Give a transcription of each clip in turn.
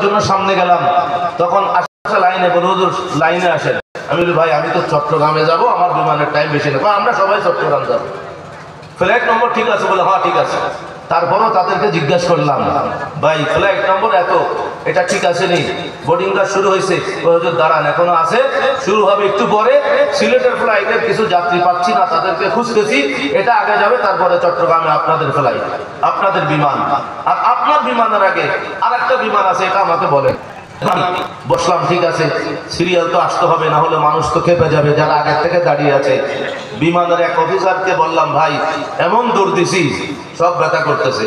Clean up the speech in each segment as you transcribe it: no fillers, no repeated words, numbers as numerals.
জন্য সামনে গেলাম, তখন আশা লাইনে বলে হুজুর লাইনে আসেন। আমি বলি ভাই আমি তো চট্টগ্রামে যাব, আমার বিমানের টাইম বেশি না। আমরা সবাই চট্টগ্রাম যাবো, ফ্লাইট নম্বর ঠিক আছে? বলে হ্যাঁ ঠিক আছে। তারপরও তাদেরকে জিজ্ঞাসা করলাম ভাই ফ্লাইট নম্বর এত, এটা ঠিক আছে নি? বোর্ডিংটা শুরু হয়েছে। দাঁড়ান এখনো আছে, শুরু হবে একটু পরে। সিলেটের ফ্লাইটের কিছু যাত্রী পাচ্ছি না, তাদেরকে খুঁজতেছি, এটা আগে যাবে, তারপরে চট্টগ্রামে আপনাদের ফ্লাইট, আপনাদের বিমান। আর আপনার বিমানের আগে আর একটা বিমান আছে, এটা আমাকে বলেন। বসলাম, ঠিক আছে, সিরিয়াল তো আসতে হবে, না হলে মানুষ তো খেপে যাবে যারা আগের থেকে দাঁড়িয়ে আছে। বিমানের এক অফিসারকে বললাম ভাই এমন দৌড় দিছি সব ব্যথা করতেছে,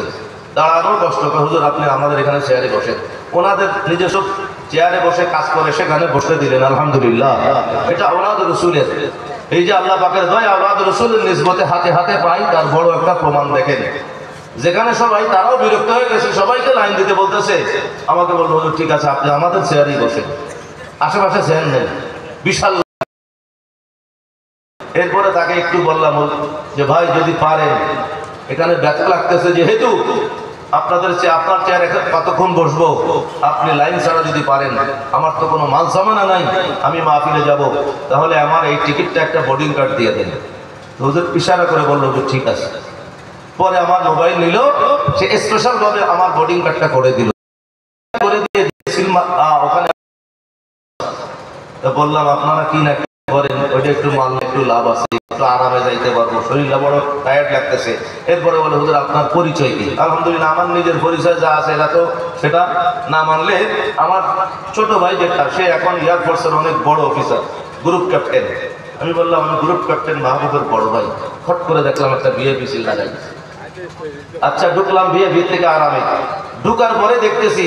দাঁড়ানো কষ্ট। হুজুর আপনি আমাদের এখানে চেয়ারে বসে, ওনাদের নিজস্ব চেয়ারে বসে কাজ করে সেখানে বসে দিলেন। আলহামদুলিল্লাহ, এটা আওলাদ রসুলের, এই যে আল্লাহ পাকের দয়া আওলাদ রসুলের নিসবতে হাতে হাতে পাই, তার বড় একটা প্রমাণ দেখেন। যেখানে সবাই তারাও বিরক্ত হয়ে গেছে, সবাইকে লাইন দিতে বলতেছে, আমাকে বললো হুজুর ঠিক আছে আপনি আমাদের চেয়ারেই বসেন, আশেপাশে চেয়ার নেই, বিশাল। এরপরে তাকে একটু বললাম যে ভাই যদি পারেন, এখানে ব্যথা লাগতেছে যেহেতু আপনাদের আপনার চেয়ার কতক্ষণ বসবো, আপনি লাইন ছাড়া যদি পারেন, আমার তো কোনো মাল সামানা নাই, আমি মাহফিলে যাব, তাহলে আমার এই টিকিটটা একটা বোর্ডিং কার্ড দিয়ে দেন। হুজুর ইশারা করে বললো যে ঠিক আছে। পরে আমার মোবাইল নিল, সে স্পেশাল ভাবে আমার বোর্ডিং কার্ডটা করে দিল, করে দিয়ে ওখানে বললাম আপনারা কি না করেন, ওইটা একটু মানলে একটু লাভ আছে, একটু আরামে যাইতে পারবো, শরীরটা বড় টায়ার্ড লাগতেছে। এরপরে বলে হুজুর আপনার পরিচয় কি? আলহামদুলিল্লাহ আমার নিজের পরিচয় যা আছে এটা তো সেটা না মানলে, আমার ছোট ভাই যেটা, সে এখন এয়ারফোর্সের অনেক বড় অফিসার, গ্রুপ ক্যাপ্টেন। আমি বললাম আমি গ্রুপ ক্যাপ্টেন মাহবুবের বড় ভাই। ফট করে দেখলাম একটা বিএপি সিল লাগাই। আচ্ছা ঢুকলাম বিএপি থেকে আরামে, ঢুকার পরে দেখতেছি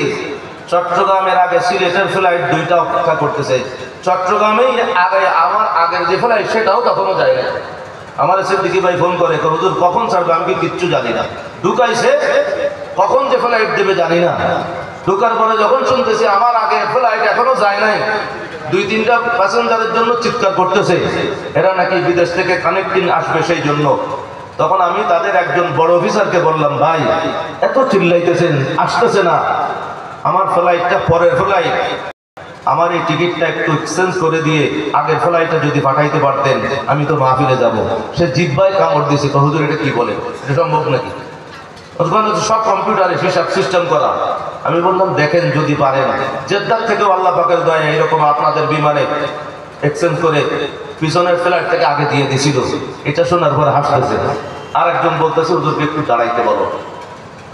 চট্টগ্রামের আগে সিলেটের ফ্লাইট দুইটা অপেক্ষা করতেছে। চট্টগ্রামেই আগে আমার আগের যে ফ্লাইট সেটাও তখনও যায় না। আমার সিদ্দিকি ভাই ফোন করে হুজুর কখন ছাড়বে, আমি কিচ্ছু জানি না। ঢুকাইছে, কখন যে ফ্লাইট দেবে জানি না। ঢুকার পরে যখন শুনতেছি আমার আগে ফ্লাইট এখনো যায় নাই, দুই তিনটা প্যাসেঞ্জারের জন্য চিৎকার করতেছে, এরা নাকি বিদেশ থেকে কানেক্টিং আসবে সেই জন্য। তখন আমি তাদের একজন বড় অফিসারকে বললাম ভাই এত চিল্লাইতেছেন, আসতেছে না, আমার ফ্লাইটটা পরের ফ্লাইট, আমার এই টিকিটটা একটু এক্সচেঞ্জ করে দিয়ে আগের ফ্লাইটটা যদি পাঠাইতে পারতেন আমি তো মাহফিলে যাব। সে জিহ্বায় কামড় দিয়েছে, হুজুর এটা কি বলে, এটা সম্ভব নাকি? ওখানে সব কম্পিউটারে হিসাব সিস্টেম করা। আমি বললাম দেখেন যদি পারেন, জেদ্দার থেকেও আল্লাহ পাকের দয়া এরকম আপনাদের বিমানে এক্সচেঞ্জ করে পিছনের ফ্লাইট থেকে আগে দিয়ে দিয়েছিল। এটা শোনার পরে হাসতেছে। আর একজন বলতেছে হুজুরকে একটু দাঁড়াইতে বলো।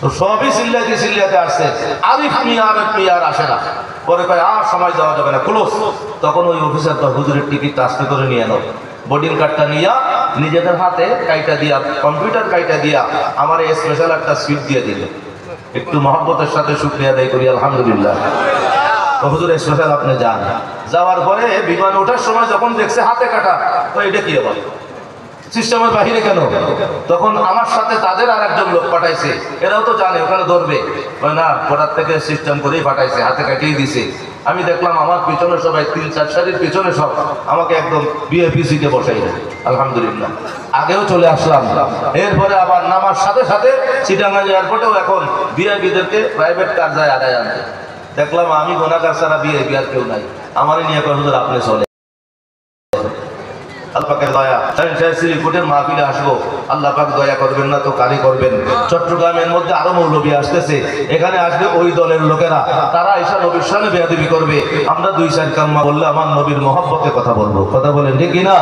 তো সবই চিল্লাতে আসছে, আরিফ মিয়ার আসে না। পরে কয় আর সময় দেওয়া যাবে না, ক্লোজ। তখন ওই অফিসারটা হুজুরের টিকিটটা আস্তে করে নিয়ে এলো, বোর্ডিং কার্ডটা নিয়ে নিজেদের হাতে কাইটা দিয়া, কম্পিউটার কাইটা দিয়া আমার এই স্পেশাল একটা সিট দিয়ে দিল। একটু মহব্বতের সাথে শুকরিয়া আদায় করি আলহামদুলিল্লাহ। হুজুর স্পেশাল আপনি যান। যাওয়ার পরে বিমান ওঠার সময় যখন দেখছে হাতে কাটা, তো এটা কি হবে সিস্টেমের বাহিরে কেন? তখন আমার সাথে তাদের আর একজন লোক পাঠাইছে, এরাও তো জানে ওখানে ধরবে না, কোটার থেকে সিস্টেম করেই পাঠাইছে, হাতে কাটিয়ে দিছে। আমি দেখলাম আমার পিছনে সবাই 3-4 সারির পিছনে সব আমাকে একদম বিএপি সিটে বসাই দেয় আলহামদুলিল্লাহ। আগেও চলে আসলাম। এরপরে আবার নামার সাথে সাথে চিটাগাং এয়ারপোর্টেও এখন বিআইপিদেরকে প্রাইভেট কার যায় আদায় আনতে। দেখলাম আমি গোনাগার ছাড়া বিআইপি আর কেউ নাই, আমারই নিয়ে কয় হুজুর আপনি চলে। আল্লাহ পাকের দয়া, শ্রীকোটের মাহফিলে আসবো, আল্লাহ পাক দয়া করবেন না তো কারি করবেন। চট্টগ্রামের মধ্যে আরো মৌলবী আসতেছে, এখানে আসবে ওই দলের লোকেরা, তারা এসে নবীর সামনে বেয়াদবি করবে। আমরা 2-4 কাম্মা বললে আমার নবীর মহব্বতে কথা বলবো, কথা বলেন ঠিক কিনা?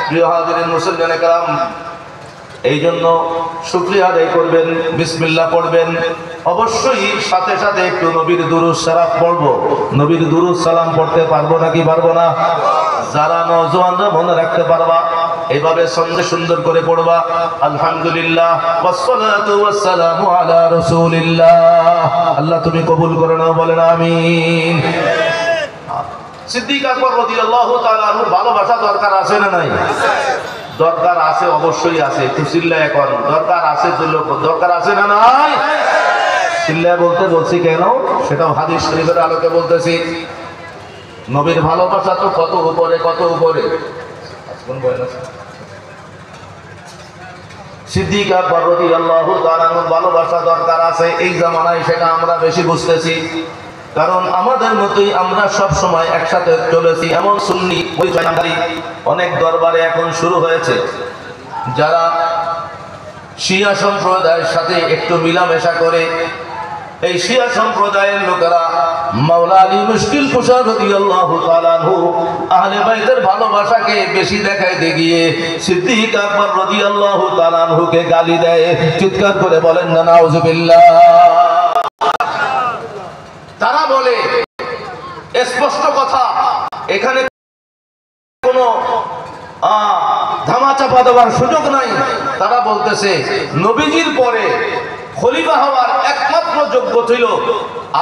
প্রিয় হাজিরিন মুসলিম کرام, এই জন্য শুকরিয়া আদায় করবেন, বিসমিল্লাহ পড়বেন, অবশ্যই সাথে সাথে একটু নবীর দুরূদ সালাম পড়বো। নবীর দুরূদ সালাম পড়তে পারবো নাকি পারবো না? যারা নওজওয়ানরা মনে রাখতে পারবা এইভাবে সঙ্গে সুন্দর করে পড়বা আলহামদুলিল্লাহ ওয়াসসালাতু ওয়াসসালামু আলা রাসূলিল্লাহ। আল্লাহ তুমি কবুল করে নাও, বলেন আমিন। সিদ্দিক আকবর রাদিয়াল্লাহু তাআলা আনহুর ভালোবাসা দরকার আছে না নাই? দরকার আছে, অবশ্যই আছে। একটু চিল্লায় এখন দরকার আছে, দরকার আছে না নাই? চিল্লায় বলতে বলছি কেন, সেটাও হাদিস শরীফের আলোকে বলতেছি। নবীর ভালোবাসা তো কত উপরে, কত উপরে। সিদ্দিক আকবর রাদিয়াল্লাহু তাআলা আনহুর ভালোবাসা দরকার আছে, এই জামানায় সেটা আমরা বেশি বুঝতেছি। কারণ আমাদের মতোই আমরা সব সময় একসাথে চলেছি এমন সুন্নি পরিচয়কারী অনেক দরবারে এখন শুরু হয়েছে, যারা শিয়া সম্প্রদায়ের সাথে একটু মিলামেশা করে। এই শিয়া সম্প্রদায়ের লোকেরা মাওলা আলী মুশকিল কুশা রাদিয়াল্লাহু তাআলা আনহু আহলে বাইতের ভালোবাসাকে বেশি দেখাইতে গিয়ে সিদ্দিক আকবর রাদিয়াল্লাহু তাআলা আনহুকে গালি দেয়। চিৎকার করে বলেন না নাউজুবিল্লাহ। তারা বলে স্পষ্ট কথা, এখানে কোনো ধামাচাপা দেওয়ার সুযোগ নাই। তারা বলতেছে নবীজির পরে খলিফা হওয়ার একমাত্র যোগ্য ছিল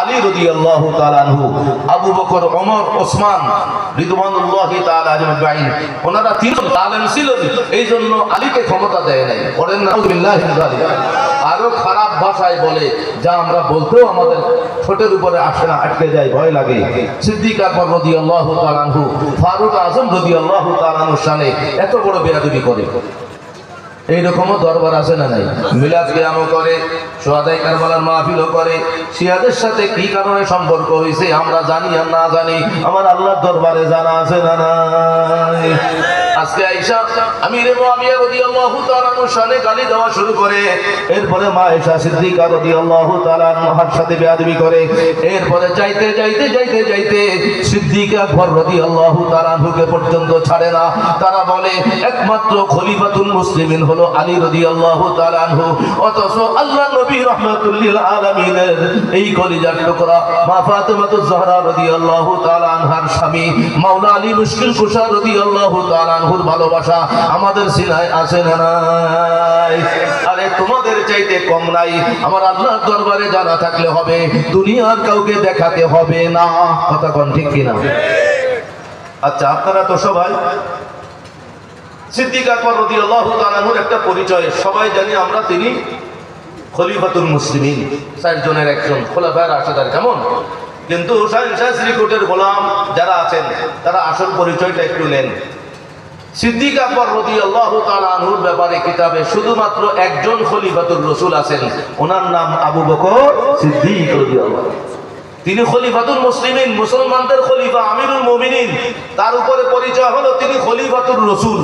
আলী রাদিয়াল্লাহু তাআলা আনহু, আবু বকর, ওমর, ওসমান রিদওয়ানুল্লাহি তাআলা আজমাইন। ওনারা তিনজন আলেম ছিলেন, এই জন্য আলীকে ক্ষমতা দেয় নাই। বলেন নাউজুবিল্লাহি মিন যালিক। আরো খারাপ ভাষায় বলে, যা আমরা বলতেও আমাদের ঠোঁটের উপরে আসে না, আটকে যায়, ভয় লাগে। সিদ্দিক আকবর রাদিয়াল্লাহু তাআলা আনহু ফারুক আজম রাদিয়াল্লাহু তাআলা আনহুর শানে এত বড় বেয়াদবি করে। এইরকমও দরবার আছে না নাই? মিলাদ কিয়ামও করে, শুহাদায়ে কারবালার মাহফিলও করে। শিয়াদের সাথে কি কারণে সম্পর্ক হয়েছে আমরা জানি আর না জানি, আমার আল্লাহর দরবারে জানা আছে না নাই? আজকে আয়েশা আমিরে মুআবিয়া রাদিয়াল্লাহু তাআলা আনহুর শানে গালি দেওয়া শুরু করে, এরপরে মা আয়েশা সিদ্দিকা রাদিয়াল্লাহু তাআলা আনহার সাথে বেয়াদবি করে। এরপরে যাইতে যাইতে যাইতে যাইতে সিদ্দিক আকবর রাদিয়াল্লাহু তাআলা আনহুকে পর্যন্ত ছাড়ে না। তারা বলে একমাত্র খলিফাতুল মুসলিমিন হলো আলী রাদিয়াল্লাহু তাআলা আনহু। অথচ আল্লাহ নবী রাহমাতুল লিল আলামিনের এই কলিজার টুকরা মা ফাতেমাতুজ জাহরা রাদিয়াল্লাহু তাআলা আনহার স্বামী মাওলা আলী মুশকিল কুশা রাদিয়াল্লাহু তাআলা আনহুর ভালোবাসা আমাদের সিনায় আছে না নাই? আরে তোমাদের চাইতে কম নাই, আমার আল্লাহর দরবারে জানা থাকলে হবে, দুনিয়ার কাউকে দেখাতে হবে না। কথা কোন ঠিক কিনা? আচ্ছা, আপনারা তো সবাই সিদ্দিক আকবর রাদিয়াল্লাহু তাআলা আনহুর একটা পরিচয় সবাই জানি আমরা, তিনি খলিফাতুল মুসলিমিন, চারজনের একজন, খোলাফায়ে রাশিদার। কেমন? কিন্তু শ্রীকোটের গোলাম যারা আছেন তারা আসল পরিচয়টা একটু নেন। সিদ্দিক আকবর রাদিয়াল্লাহু তাআলা আনহুর ব্যাপারে কিতাবে শুধুমাত্র একজন খলিফাতুর রাসূল আছেন, ওনার নাম আবু বকর সিদ্দিক রাদিয়াল্লাহু। তিনি খলিফাতুল মুসলিমিন, মুসলমানদের খলিফা, আমিরুল মুমিনিন। তার উপরে পরিচয় হলো তিনি খলিফাতুর রাসূল।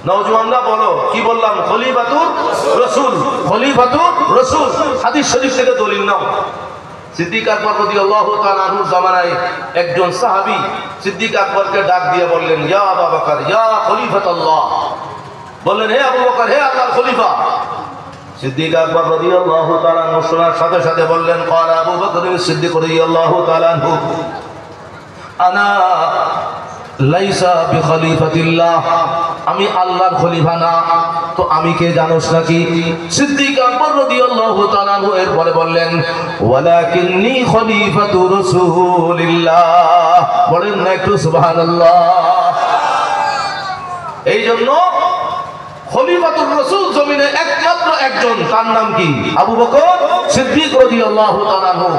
নওজওয়ানরা বলো, কি বললাম? খলিফাতুর রাসূল, খলিফাতুর রাসূল। হাদিস শরীফ থেকে দলিল নাও। সিদ্দিক আকবর রাদিয়াল্লাহু তাআলা আনহুর জামানায় একজন সাহাবী সিদ্দিক আকবরকে ডাক দিয়ে বললেন, ইয়া আবু বকর, ইয়া খলিফাতুল্লাহ। বললেন, হে আবু বকর, হে আল্লাহর খলিফা। সিদ্দিক আকবর রাদিয়াল্লাহু তাআলা আনহু শোনার সাথে সাথে বললেন, ক্বালা আবু বকর সিদ্দিক রাদিয়াল্লাহু তাআলা আনহু, আনা লাইসা বিখলিফাতিল্লাহ, আমি আল্লাহর খলিফা না, তো আমি কে জানোস নাকি? সিদ্দিক আকবর রাদিয়াল্লাহু তাআলা আনহু এরপরে বললেন, ওয়ালাকিন্নী খলিফাতু রাসূলিল্লাহ। বলেন না একটু সুবহানাল্লাহ। এই জন্য খলিফাতুর রাসূল জমিনে একমাত্র একজন, তার নাম কি? আবু বকর সিদ্দিক রাদিয়াল্লাহু তাআলা আনহু।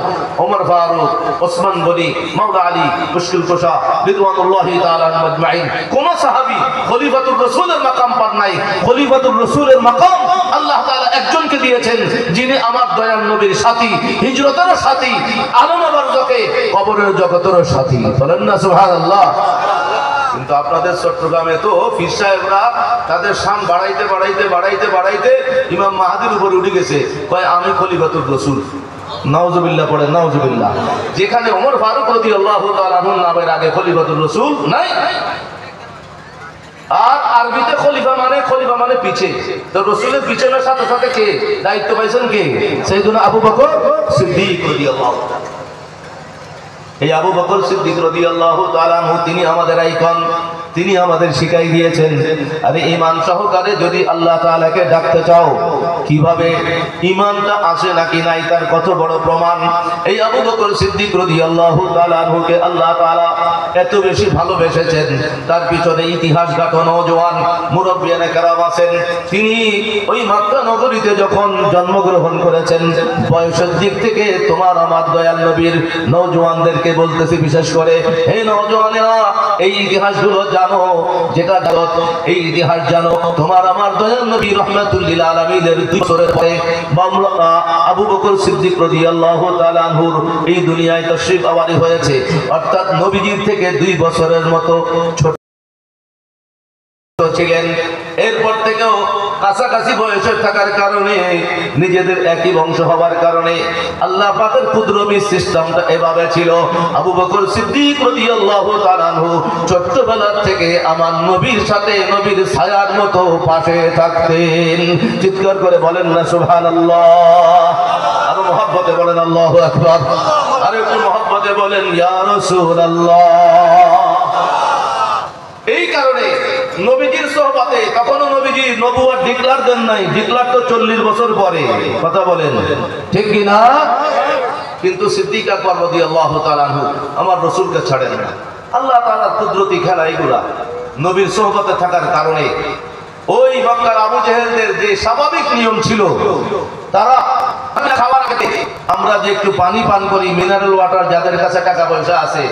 ওমর ফারুক, ওসমান গনি, মাওলা আলী মুশকিল কুশা রিদওয়ানুল্লাহি তাআলা আজমাইন, কোন সাহাবী খলিফাতুর রাসূলের মাকাম পান নাই। খলিফাতুর রাসূলের মাকাম আল্লাহ তাআলা একজনকে দিয়েছেন, যিনি আমার দয়াল নবীর সাথী, হিজরতের সাথী, আলম বারজাকে কবরের জগতের সাথী। বলেন না সুবহানাল্লাহ। কিন্তু আপনাদের চট্টগ্রামে তো পীর সাহেবরা তাদের শান বাড়াইতে বাড়াইতে বাড়াইতে বাড়াইতে ইমাম মাহাদির উপরে উঠে গেছে, কয় আমি খলিফাতুর রাসূল। নাউজুবিল্লাহ, পড়ে নাউজুবিল্লাহ। যেখানে ওমর ফারুক রাদিয়াল্লাহু তাআলা আনহুর নামের আগে খলিফাতুর রাসূল নাই। আর আরবিতে খলিফা মানে পিছে, তো রাসূলের পিছনের সাথে সাথে কে দায়িত্ব পাইছেন? কে? সাইয়েদুনা আবু বকর সিদ্দিক রাদিয়াল্লাহু তাআলা। এই আবু বকর সিদ্দিক রাদিয়াল্লাহু তাআলা আনহু তিনি আমাদের আইকন, তিনি আমাদের শিখাই দিয়েছেন। আরে ঈমান সহকারে যদি আল্লাহ তাআলাকে ডাকতে চাও, কিভাবে ঈমানটা আসে নাকি নাই তার কত বড় প্রমাণ। এই আবু বকর সিদ্দিক রাদিয়াল্লাহু তাআলা আনহুকে আল্লাহ তাআলা এত বেশি ভালোবেসেছেন, তার পিছনে ইতিহাস গাঁথা নওজোয়ান মুরব্বিয়ানে কেরাম আছেন। তিনি ওই মক্কা নগরীতে যখন জন্মগ্রহণ করেছেন, বয়সের দিক থেকে তোমার আমার দয়াল নবীর নওজোয়ানদেরকে বলতেছি, বিশেষ করে এই নওজোয়ানেরা এই ইতিহাসগুলো জানো, যেটা জগৎ এই ইতিহাস জানো, তোমার আমার দয়াল নবী রাহমাতুল লিল আলামিনের 2 বছরের পরে আবু বকর সিদ্দিক রাদিয়াল্লাহু তাআলা আনহুর এই দুনিয়ায় তাশরীফ আওয়ারি হয়েছে, অর্থাৎ নবীজির থেকে 2 বছরের মতো ছোট ছিলেন। এরপর থেকেও কাছাকাছি বয়সের থাকার কারণে, নিজেদের একই বংশ হওয়ার কারণে আল্লাহ পাকের কুদরতি সিস্টেমটা এভাবে ছিল, আবু বকর সিদ্দিক রাদিয়াল্লাহু তাআলা আনহু ছোট্টবেলা থেকে আমার নবীর সাথে নবীর ছায়ার মতো পাশে থাকতেন। চিৎকার করে বলেন না সুবহানাল্লাহ। আরো মহব্বতে বলেন আল্লাহু আকবার। আর একটু মহব্বতে বলেন ইয়া রাসূলুল্লাহ। এই কারণে নবীজির সোহবতে কখনো নবীজি নবুয়ত ডিক্লার দেন নাই, ডিক্লার তো 40 বছর পরে, কথা বলেন ঠিক কি না? কিন্তু সিদ্দিক আকবর রাদিয়াল্লাহু তাআলা আনহু আমার রাসূলকে ছাড়েন না। আল্লাহ তাআলার কুদরতি খেলা এগুলা। নবীর সোহবতে থাকার কারণে ওই মক্কার আবু জেহেলদের যে স্বাভাবিক নিয়ম ছিল, তারা খাবার খেতে আমরা যে একটু পানি পান করি, মিনারেল ওয়াটার, যাদের কাছে টাকা পয়সা আছে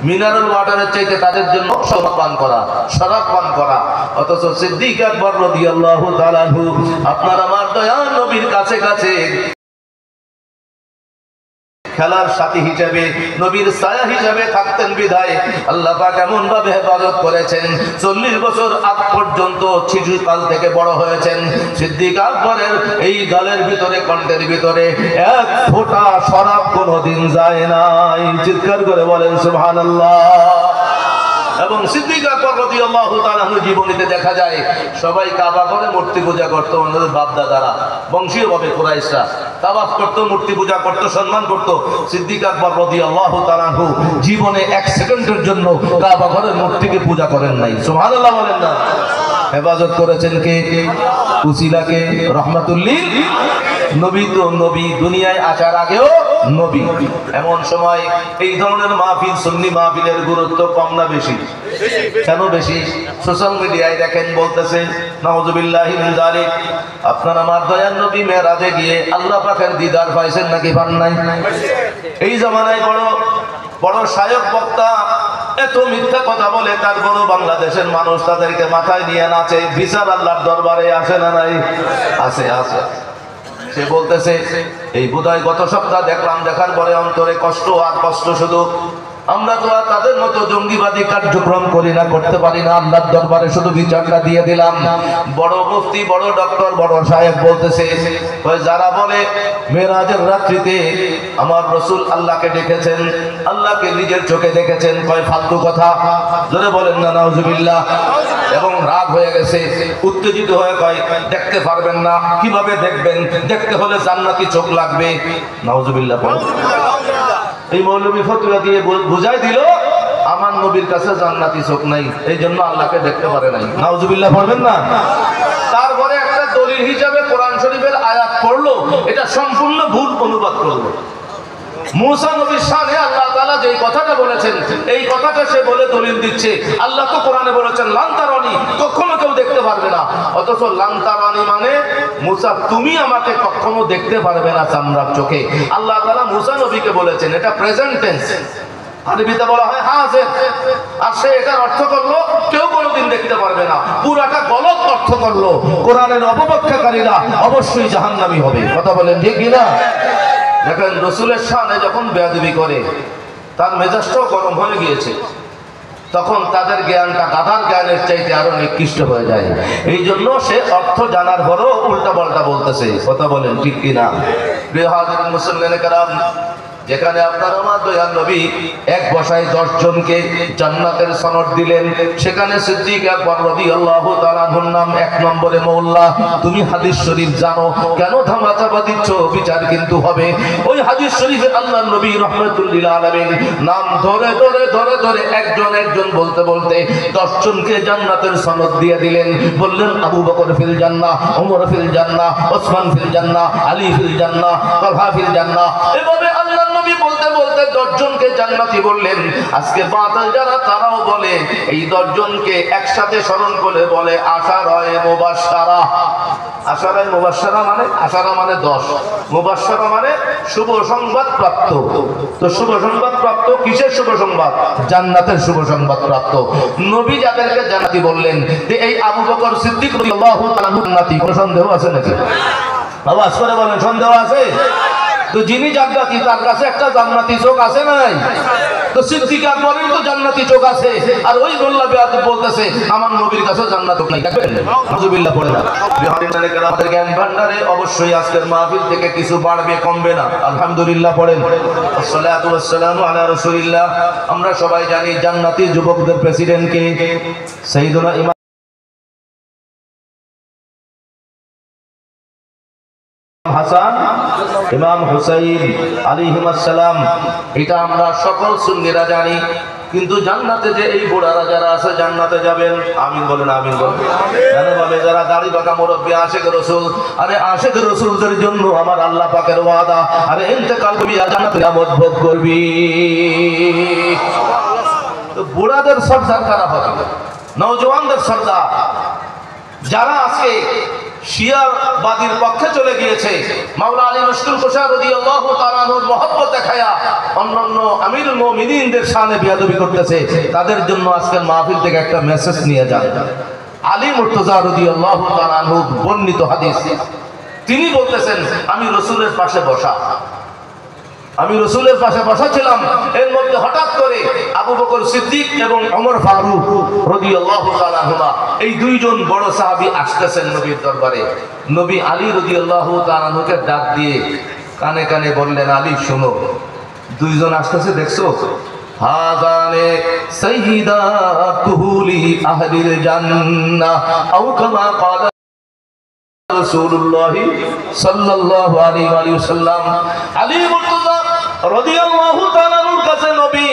মিনারেল ওয়াটারের চাইতে তাদের জন্য শরাব পান করা, শরাব পান করা। অথচ সিদ্দিক আকবর রাদিয়াল্লাহু তাআলা আনহু আপনার আমার দয়াল নবীর কাছে কাছে খেলার সাথী হিসেবে, নবীর ছায়া হিসেবে থাকতেন বিধায় আল্লাহ পাক এমন ভাবে হেফাজত করেছেন। 40 বছর আগ পর্যন্ত শিশুকাল থেকে বড় হয়েছেন। সিদ্দিক আকবরের এই গালের ভিতরে, কণ্ঠের ভিতরে 1 ফোঁটা শরাব কোনোদিন যায় নাই। চিৎকার করে বলেন সুবহানাল্লাহ। এবং সিদ্দিক আকবর রাদিয়াল্লাহু তাআলা আনহু জীবনীতে দেখা যায় সবাই কাবা করে মূর্তি পূজা করত। ওনাদের বাপ দাদারা বংশীয়ভাবে কুরাইশরা তাওয়াফ করত, মূর্তি পূজা করত, সম্মান করত। সিদ্দিক আকবর রাদিয়াল্লাহু তাআলা আনহু জীবনে 1 সেকেন্ডের জন্য কাবা ঘরের মূর্তিকে পূজা করেন নাই। সুবহানাল্লাহ বলেন না। হেফাজত করেছেন কে? উসিলাকে রাহমাতুল লিল নবী। তো নবী দুনিয়ায় আসার আগেও নবী। এমন সময় এই ধরনের মাহফিল, সুন্নি মাহফিলের গুরুত্ব কম না বেশি? কেন বেশি? সোশ্যাল মিডিয়ায় দেখেন বলতেছে নাউযুবিল্লাহি মিন যালিক, আপনার আমার দয়াল নবী মেরাজে গিয়ে আল্লাহ পাকের দিদার পাইছেন নাকি পান নাই? এই জামানায় বড় বড় শায়ক বক্তা এত মিথ্যা কথা বলে, তারপর বাংলাদেশের মানুষ তাদেরকে মাথায় নিয়ে নাচে। বিচার আল্লাহর দরবারে আসে না নাই? আছে, আছে। সে বলতেছে এই বোধহয় গত সপ্তাহ দেখলাম, দেখার পরে অন্তরে কষ্ট আর কষ্ট শুধু। আমরা তো আর তাদের মতো জঙ্গিবাদী কার্যক্রম করি না, করতে পারি না। আল্লাহর দরবারে শুধু বিচারটা দিয়ে দিলাম। বড় মুফতি, বড় ডক্টর, বড় সাহেব বলতেছে যারা বলে মেরাজের রাত্রিতে আমার রাসূল আল্লাহকে দেখেছেন, আল্লাহকে নিজের চোখে দেখেছেন, কয় ফালতু কথা। জোরে বলেন না নাউজুবিল্লাহ। এবং রাগ হয়ে গেছে, উত্তেজিত হয়ে কয় দেখতে পারবেন না। কিভাবে দেখবেন? দেখতে হলে জান্নাতি চোখ লাগবে। নাউজুবিল্লাহ। এই মৌলবী ফতোয়া দিয়ে বুঝাই দিল আমার নবীর কাছে জান্নাতি চোখ নাই, এই জন্য আল্লাহকে দেখতে পারে নাই। নাউজুবিল্লাহ বলবেন না। তারপরে একটা দলিল হিসাবে কোরআন শরীফের আয়াত পড়লো, এটা সম্পূর্ণ ভুল অনুবাদ করলো। মুসা নবীর শানে আল্লাহ তাআলা যে কথাটা বলেছেন, এই কথাটা সে বলে দলিল দিচ্ছে। আল্লাহ তো কোরআনে বলেছেন লান তারানি, কখনো কেউ দেখতে পারবে না। অথচ লান তারানি মানে মুসা তুমি আমাকে কখনো দেখতে পারবে না চামড়ার চোখে। আল্লাহ তাআলা মুসা নবীকে বলেছেন, এটা প্রেজেন্ট টেন্স। আরবিতে বলা হয় হাজির, আর সে এটার অর্থ করলো কেউ কোনোদিন দেখতে পারবে না। পুরাটা গলত অর্থ করলো। কোরআনের অপব্যাখ্যাকারীরা অবশ্যই জাহান্নামী হবে। কথা বলেন ঠিক কি না? দেখেন রাসূলের শানে যখন বেয়াদবি করে, তার মেজাজটাও গরম হয়ে গিয়েছে, তখন তাদের জ্ঞানটা গাধার জ্ঞানের চাইতে আরো নিকৃষ্ট হয়ে যায়। এই জন্য সে অর্থ জানার পরও উল্টা পাল্টা বলতেছে। কথা বলেন ঠিক কিনা? প্রিয় হাজির মুসলিম কেরাম, যেখানে আপনার আমার দয়াল নবী এক বসায় 10 জনকে জান্নাতের সনদ দিলেন, সেখানে সিদ্দিক আকবর রাদিয়াল্লাহু তাআলা আনহুর নাম 1 নম্বরে মওলা। তুমি হাদিস শরীফ জানো, কেন ধামাচাপা দিচ্ছ? বিচার কিন্তু হবে। ওই হাদিস শরীফে আল্লাহর নবী রাহমাতুল লিল আলামিন নাম ধরে ধরে ধরে ধরে একজন একজন বলতে বলতে 10 জনকে জান্নাতের সনদ দিয়ে দিলেন। বললেন আবু বকর ফিল জান্নাহ, ওমর ফিল জান্নাহ, ওসমান ফিল জান্নাহ, আলী ফিল জান্নাহ, তালহা ফিল জান্নাহ। এভাবে আল্লাহ নবী বলতে বলতে মধ্যে 10 জনকে জান্নাতি বললেন। আজকে বাতিল যারা তারাও বলে এই 10 জনকে একসাথে স্মরণ করে বলে আশারায়ে মুবাশশারা। আশারায়ে মুবাশশারা মানে, আশারা মানে 10, মুবাশশারা মানে শুভ সংবাদ প্রাপ্ত। তো শুভ সংবাদ প্রাপ্ত কিসের শুভ সংবাদ? জান্নাতের শুভ সংবাদ প্রাপ্ত। নবী যাদেরকে জান্নাতি বললেন যে এই আবু বকর সিদ্দিক রাদিয়াল্লাহু তাআলা জান্নাতি, কোনো সন্দেহ আছে নাকি? আওয়াজ করে বলেন, সন্দেহ আছে? তো যিনি জান্নাতি তার কাছে একটা জান্নাতি চোখ আছে না নাই? তো সিদ্দিক আকবরের তো জান্নাতি চোখ আছে, আর ওই গোল্লা বেয়াত বলতেছে আমার নবীর কাছে জান্নাত চোখ নাই। নাউজুবিল্লাহ পড়ে না। বিহারিনে কেরামের জ্ঞান ভান্ডারে অবশ্যই আজকের মাহফিল থেকে কিছু বাড়বে কমবে না। আলহামদুলিল্লাহ পড়েন। আসসালাতু ওয়াসসালামু আলা রাসূলিল্লাহ। আমরা সবাই জানি জান্নাতি যুবকদের প্রেসিডেন্ট কে? সাইয়্যিদুনা ইমাম হাসান, ইমাম হুসাইন আলাইহিস সালাম। এটা আমরা সকল সুন্নিরা জানি। কিন্তু জান্নাতে যে এই বুড়ারা যারা আছে জান্নাতে যাবেন, আমিন বলেন, আমিন বলেন। জানে ভাবে যারা দাড়ি পাকা মুরব্বি আশিক রাসূল, আরে আশিক রাসূলদের জন্য আমার আল্লাহ পাকের ওয়াদা, আরে ইন্তেকাল করবি আর জান্নাতে নিয়ামত ভোগ করবি। তো বুড়াদের সরদার কারা হবে? নওজওয়ানদের সরদার যারা আজকে শিয়াবাদীর পক্ষে চলে গিয়েছে, মাওলা আলী মুশকিল কুশা রাদিয়াল্লাহু তাআলা আনহুর মহব্বত দেখায়া অন্যান্য আমিরুল মুমিনিনদের শানে বেয়াদবি করতেছে, তাদের জন্য আজকের মাহফিল থেকে একটা মেসেজ নিয়ে যান। আলী মুর্তজা রাদিয়াল্লাহু তাআলা আনহু বর্ণিত হাদিস, তিনি বলতেছেন আমি রাসূলের পাশে বসা, আমি রাসূলের পাশে বসা ছিলাম। এর মধ্যে হঠাৎ করে আবু বকর সিদ্দিক এবং ওমর ফারুক রাদিয়াল্লাহু তাআলা আনহুমা এই দুইজন বড় সাহাবী আসতেছেন নবীর দরবারে। নবী আলী রাদিয়াল্লাহু তাআলা আনহুকে ডাক দিয়ে কানে কানে বললেন, আলী শোনো, দুইজন আসতেছে দেখছো? হাযানে সাইয়্যিদাতুহুলি আহলিল জান্নাহ আও কামা ক্বালা রাসূলুল্লাহ সাল্লাল্লাহু আলাইহি ওয়াসাল্লাম। আলী মুর্তজা রাদিয়াল্লাহু তাআলা আনহুর কাছে নবী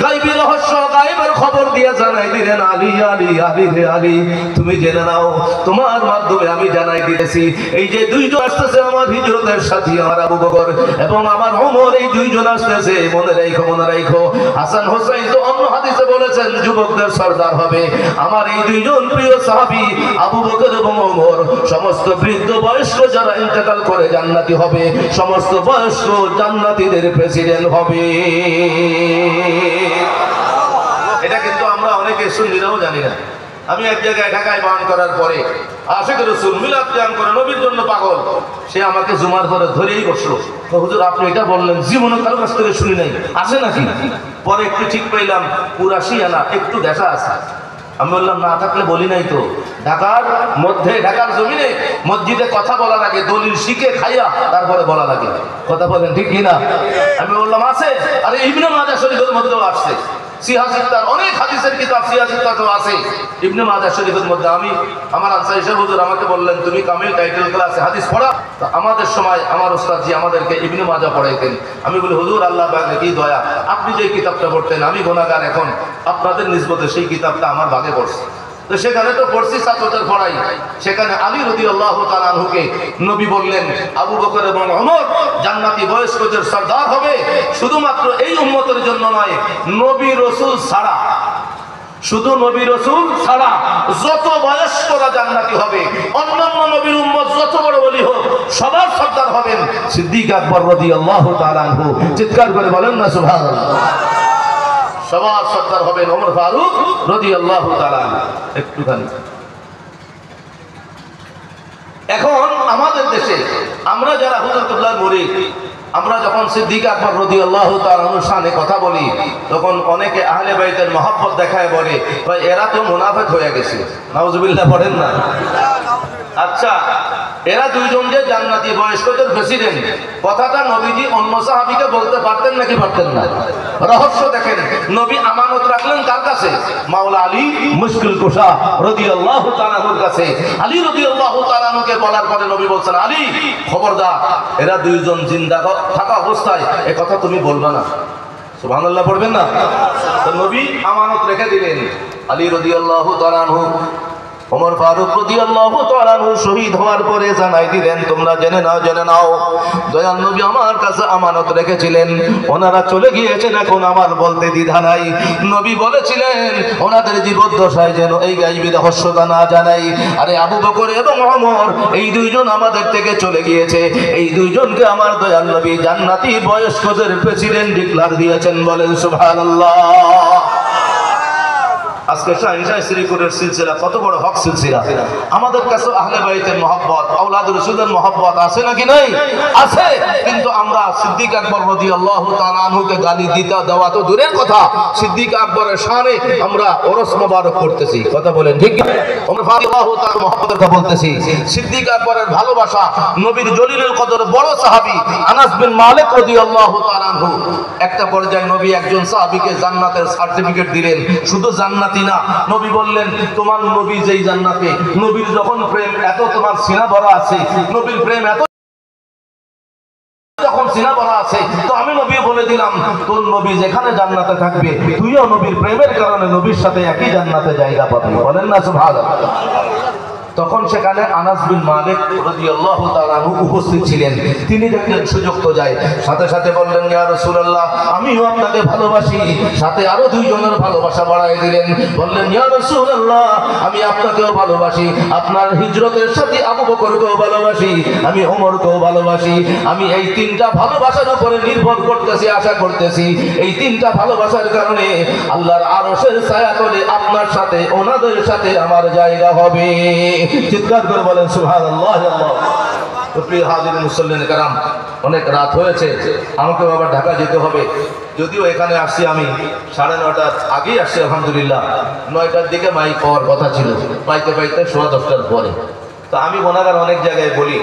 গায়বী রহস্য, গায়বের খবর দিয়ে জানাই দিলেন, আলী আলী আলী রে আলী, তুমি জেনে নাও তোমার মাধ্যমে আমি জানাই দিতেছি এই যে দুইজন আসতেছে আমার হিজরতের সাথী, আমার আবু বকর এবং আমার ওমর, এই দুইজন আসতেছে। মনে রাখো, মনে রাখো, হাসান হোসেন তো অন্য হাদিসে বলেছেন যুবকদের সরদার হবে। আমার এই দুইজন প্রিয় সাহাবী আবু বকর এবং ওমর সমস্ত বৃদ্ধ বয়স্ক যারা ইন্তেকাল করে জান্নাতি হবে, সমস্ত বয়স্ক জান্নাতীদের প্রেসিডেন্ট হবে। এটা কিন্তু আমরা অনেকে সুন্নিরাও জানি না। আমি এক জায়গায় ঢাকায় বয়ান করার পরে আশিক রাসূল মিলাদ কিয়াম করে নবীর জন্য পাগল, সে আমাকে জুমার পরে ধরেই বসলো, হুজুর আপনি এটা বললেন, জীবনে কারো কাছ থেকে শুনি নাই, আছে নাকি? পরে একটু ঠিক পাইলাম পুরা শিয়ানা একটু দেখা আছে। আমি বললাম না থাকলে বলি নাই তো। ঢাকার মধ্যে, ঢাকার জমিনে মসজিদে কথা বলার আগে দলিল শিখে খাইয়া তারপরে বলা লাগে, কথা বলেন ঠিক কিনা? আমি বললাম আছে, আরে ইবনে মাজাহ শরীফের মধ্যেও আসছে, সিয়াসিত্তার অনেক হাদিসের কিতাব সিয়াসিত্তাতেও আছে ইবনে মাজাহ শরীফের মধ্যে। আমি আমার আনসারী সাহেব হুজুর আমাকে বললেন তুমি কামিল টাইটেল ক্লাসে হাদিস পড়া। আমাদের সময় আমার ওস্তাদ জি আমাদেরকে ইবনে মাজাহ পড়াইতেন। আমি বলি হুজুর আল্লাহ পাকের কি দয়া, আপনি যে কিতাবটা পড়তেন, আমি গুনাহগার, এখন আপনাদের নিসবতে সেই কিতাবটা আমার ভাগে পড়ছে। তো সেখানে তো পড়ছি ছাত্রদের পড়াই, সেখানে আলী রাদিয়াল্লাহু তাআলা আনহুকে নবী বললেন আবু বকর এবং ওমর জান্নাতি বয়স্কদের সরদার হবে। শুধুমাত্র এই উম্মতের জন্য নয়, নবী রাসূল ছাড়া, শুধু নবী রাসূল ছাড়া যত বয়স্করা জান্নাতি হবে, অন্যান্য নবীর উম্মত যত বড় ওলি হোক সবার সরদার হবেন সিদ্দিক আকবর রাদিয়াল্লাহু তাআলা আনহু। চিৎকার করে বলেন না সুবহানাল্লাহ। সবার সরদার হবেন ওমর ফারুক রাদিয়াল্লাহু তাআলা। একটুখানি এখন আমাদের দেশে আমরা যারা হুজুর কিবলার মুরিদ, আমরা যখন সিদ্দিক আকবর রাদিয়াল্লাহু তাআলা আনহুর শানে কথা বলি, তখন অনেকে আহলে বাইতের মহব্বত দেখায় বলে ভাই এরা তো মুনাফিক হয়ে গেছে। নাউজুবিল্লাহ পড়েন না। আচ্ছা, এরা দুইজন যে জান্নাতি বয়স্কদের প্রেসিডেন্ট, কথাটা নবীজি অন্য সাহাবীকে বলতে পারতেন নাকি পারতেন না? রহস্য দেখেন, নবী আমানত রাখলেন কার কাছে? মাওলা আলী মুশকিল কুশা রাদিয়াল্লাহু তাআলা আনহুর কাছে। আলী রাদিয়াল্লাহু তাআলা আনহুকে বলার পরে নবী বলছেন, আলী খবরদার, এরা দুইজন জিন্দা থাকা অবস্থায় এ কথা তুমি বলবা না। সুবহানাল্লাহ পড়বেন না? তো নবী আমানত রেখে দিলেন। আলী রাদিয়াল্লাহু তাআলা আনহু ওমর ফারুক রাদিয়াল্লাহু তাআলা আনহু শহীদ হওয়ার পরে জানাই দিলেন, তোমরা জেনে নাও দয়াল নবী আমার কাছে আমানত রেখেছিলেন, ওনারা চলে গিয়েছেন, এখন আমার বলতে দ্বিধা নাই। নবী বলেছিলেন ওনাদের জীবদ্দশায় যেন এই গায়বী রহস্যটা না জানাই। আরে আবু বকর এবং ওমর এই দুইজন আমাদের থেকে চলে গিয়েছে, এই দুইজনকে আমার দয়াল নবী জান্নাতি বয়স্কদের প্রেসিডেন্ট ডিক্লার দিয়েছেন, বলেন সুবহানাল্লাহ। আজকে শাহিনশাহ শ্রীপুরের সিলসিলা কত বড় হক সিলসিলা। আমাদের কাছে আহলে বাইতের মহব্বত, আওলাদ রাসূলের মহব্বত আছে নাকি নাই? আছে। কিন্তু আমরা সিদ্দিক আকবর রাদিয়াল্লাহু তাআলা আনহুকে গালি দেওয়া তো দূরের কথা, সিদ্দিক আকবরের শানে আমরা ওরস মোবারক করতেছি, কথা বলেন ঠিক কি? ওমর রাদিয়াল্লাহু তাআলা মহব্বতের কথা বলতেছি। সিদ্দিক আকবরের ভালোবাসা, নবীর জলিলুল কদর বড় সাহাবী আনাস বিন মালিক রাদিয়াল্লাহু তাআলা আনহু, একটা পর্যায়ে নবী একজন সাহাবীকে জান্নাতের সার্টিফিকেট দিলেন। শুধু জান্নাত না, নবী বললেন তোমার নবী যেই জান্নাতে, নবীর যখন প্রেম এত তোমার সিনা ভরা আছে, নবীর প্রেম এত যখন সিনা ভরা আছে, তো আমি নবী বলে দিলাম তোর নবী যেখানে জান্নাতে থাকবে তুইও নবীর প্রেমের কারণে নবীর সাথে একই জান্নাতে জায়গা পাবি, বলেন না সুবহানাল্লাহ। তখন সেখানে আনাস বিন মালিক রাদিয়াল্লাহু তাআলা আনহু উপস্থিত ছিলেন। তিনি দেখলেন সুযোগ তো যায়, সাথে সাথে বললেন ইয়া রাসূলুল্লাহ আমিও আপনাকে ভালোবাসি। সাথে আরো দুইজনের ভালোবাসা বাড়ায় দিলেন, বললেন ইয়া রাসূলুল্লাহ আমি আপনাকেও ভালোবাসি, আপনার হিজরতের সাথে আবু বকরকেও ভালোবাসি, আমি ওমরকেও ভালোবাসি। আমি এই তিনটা ভালোবাসার উপরে নির্ভর করতেছি, আশা করতেছি এই তিনটা ভালোবাসার কারণে আল্লাহর আরশের ছায়াতলে আপনার সাথে ওনাদের সাথে আমার জায়গা হবে। চিৎকার করে বলেন সুবহানাল্লাহ। প্রিয় হাজিরিন মুসল্লিন কারাম, অনেক রাত হয়েছে, আমাকে আবার ঢাকা যেতে হবে। যদিও এখানে আসছি আমি 9:30টার আগেই আসছি, আলহামদুলিল্লাহ 9টার দিকে মাইক পাওয়ার কথা ছিল, পাইতে 10:15 পরে। তো আমি ওনাদের অনেক জায়গায় বলি,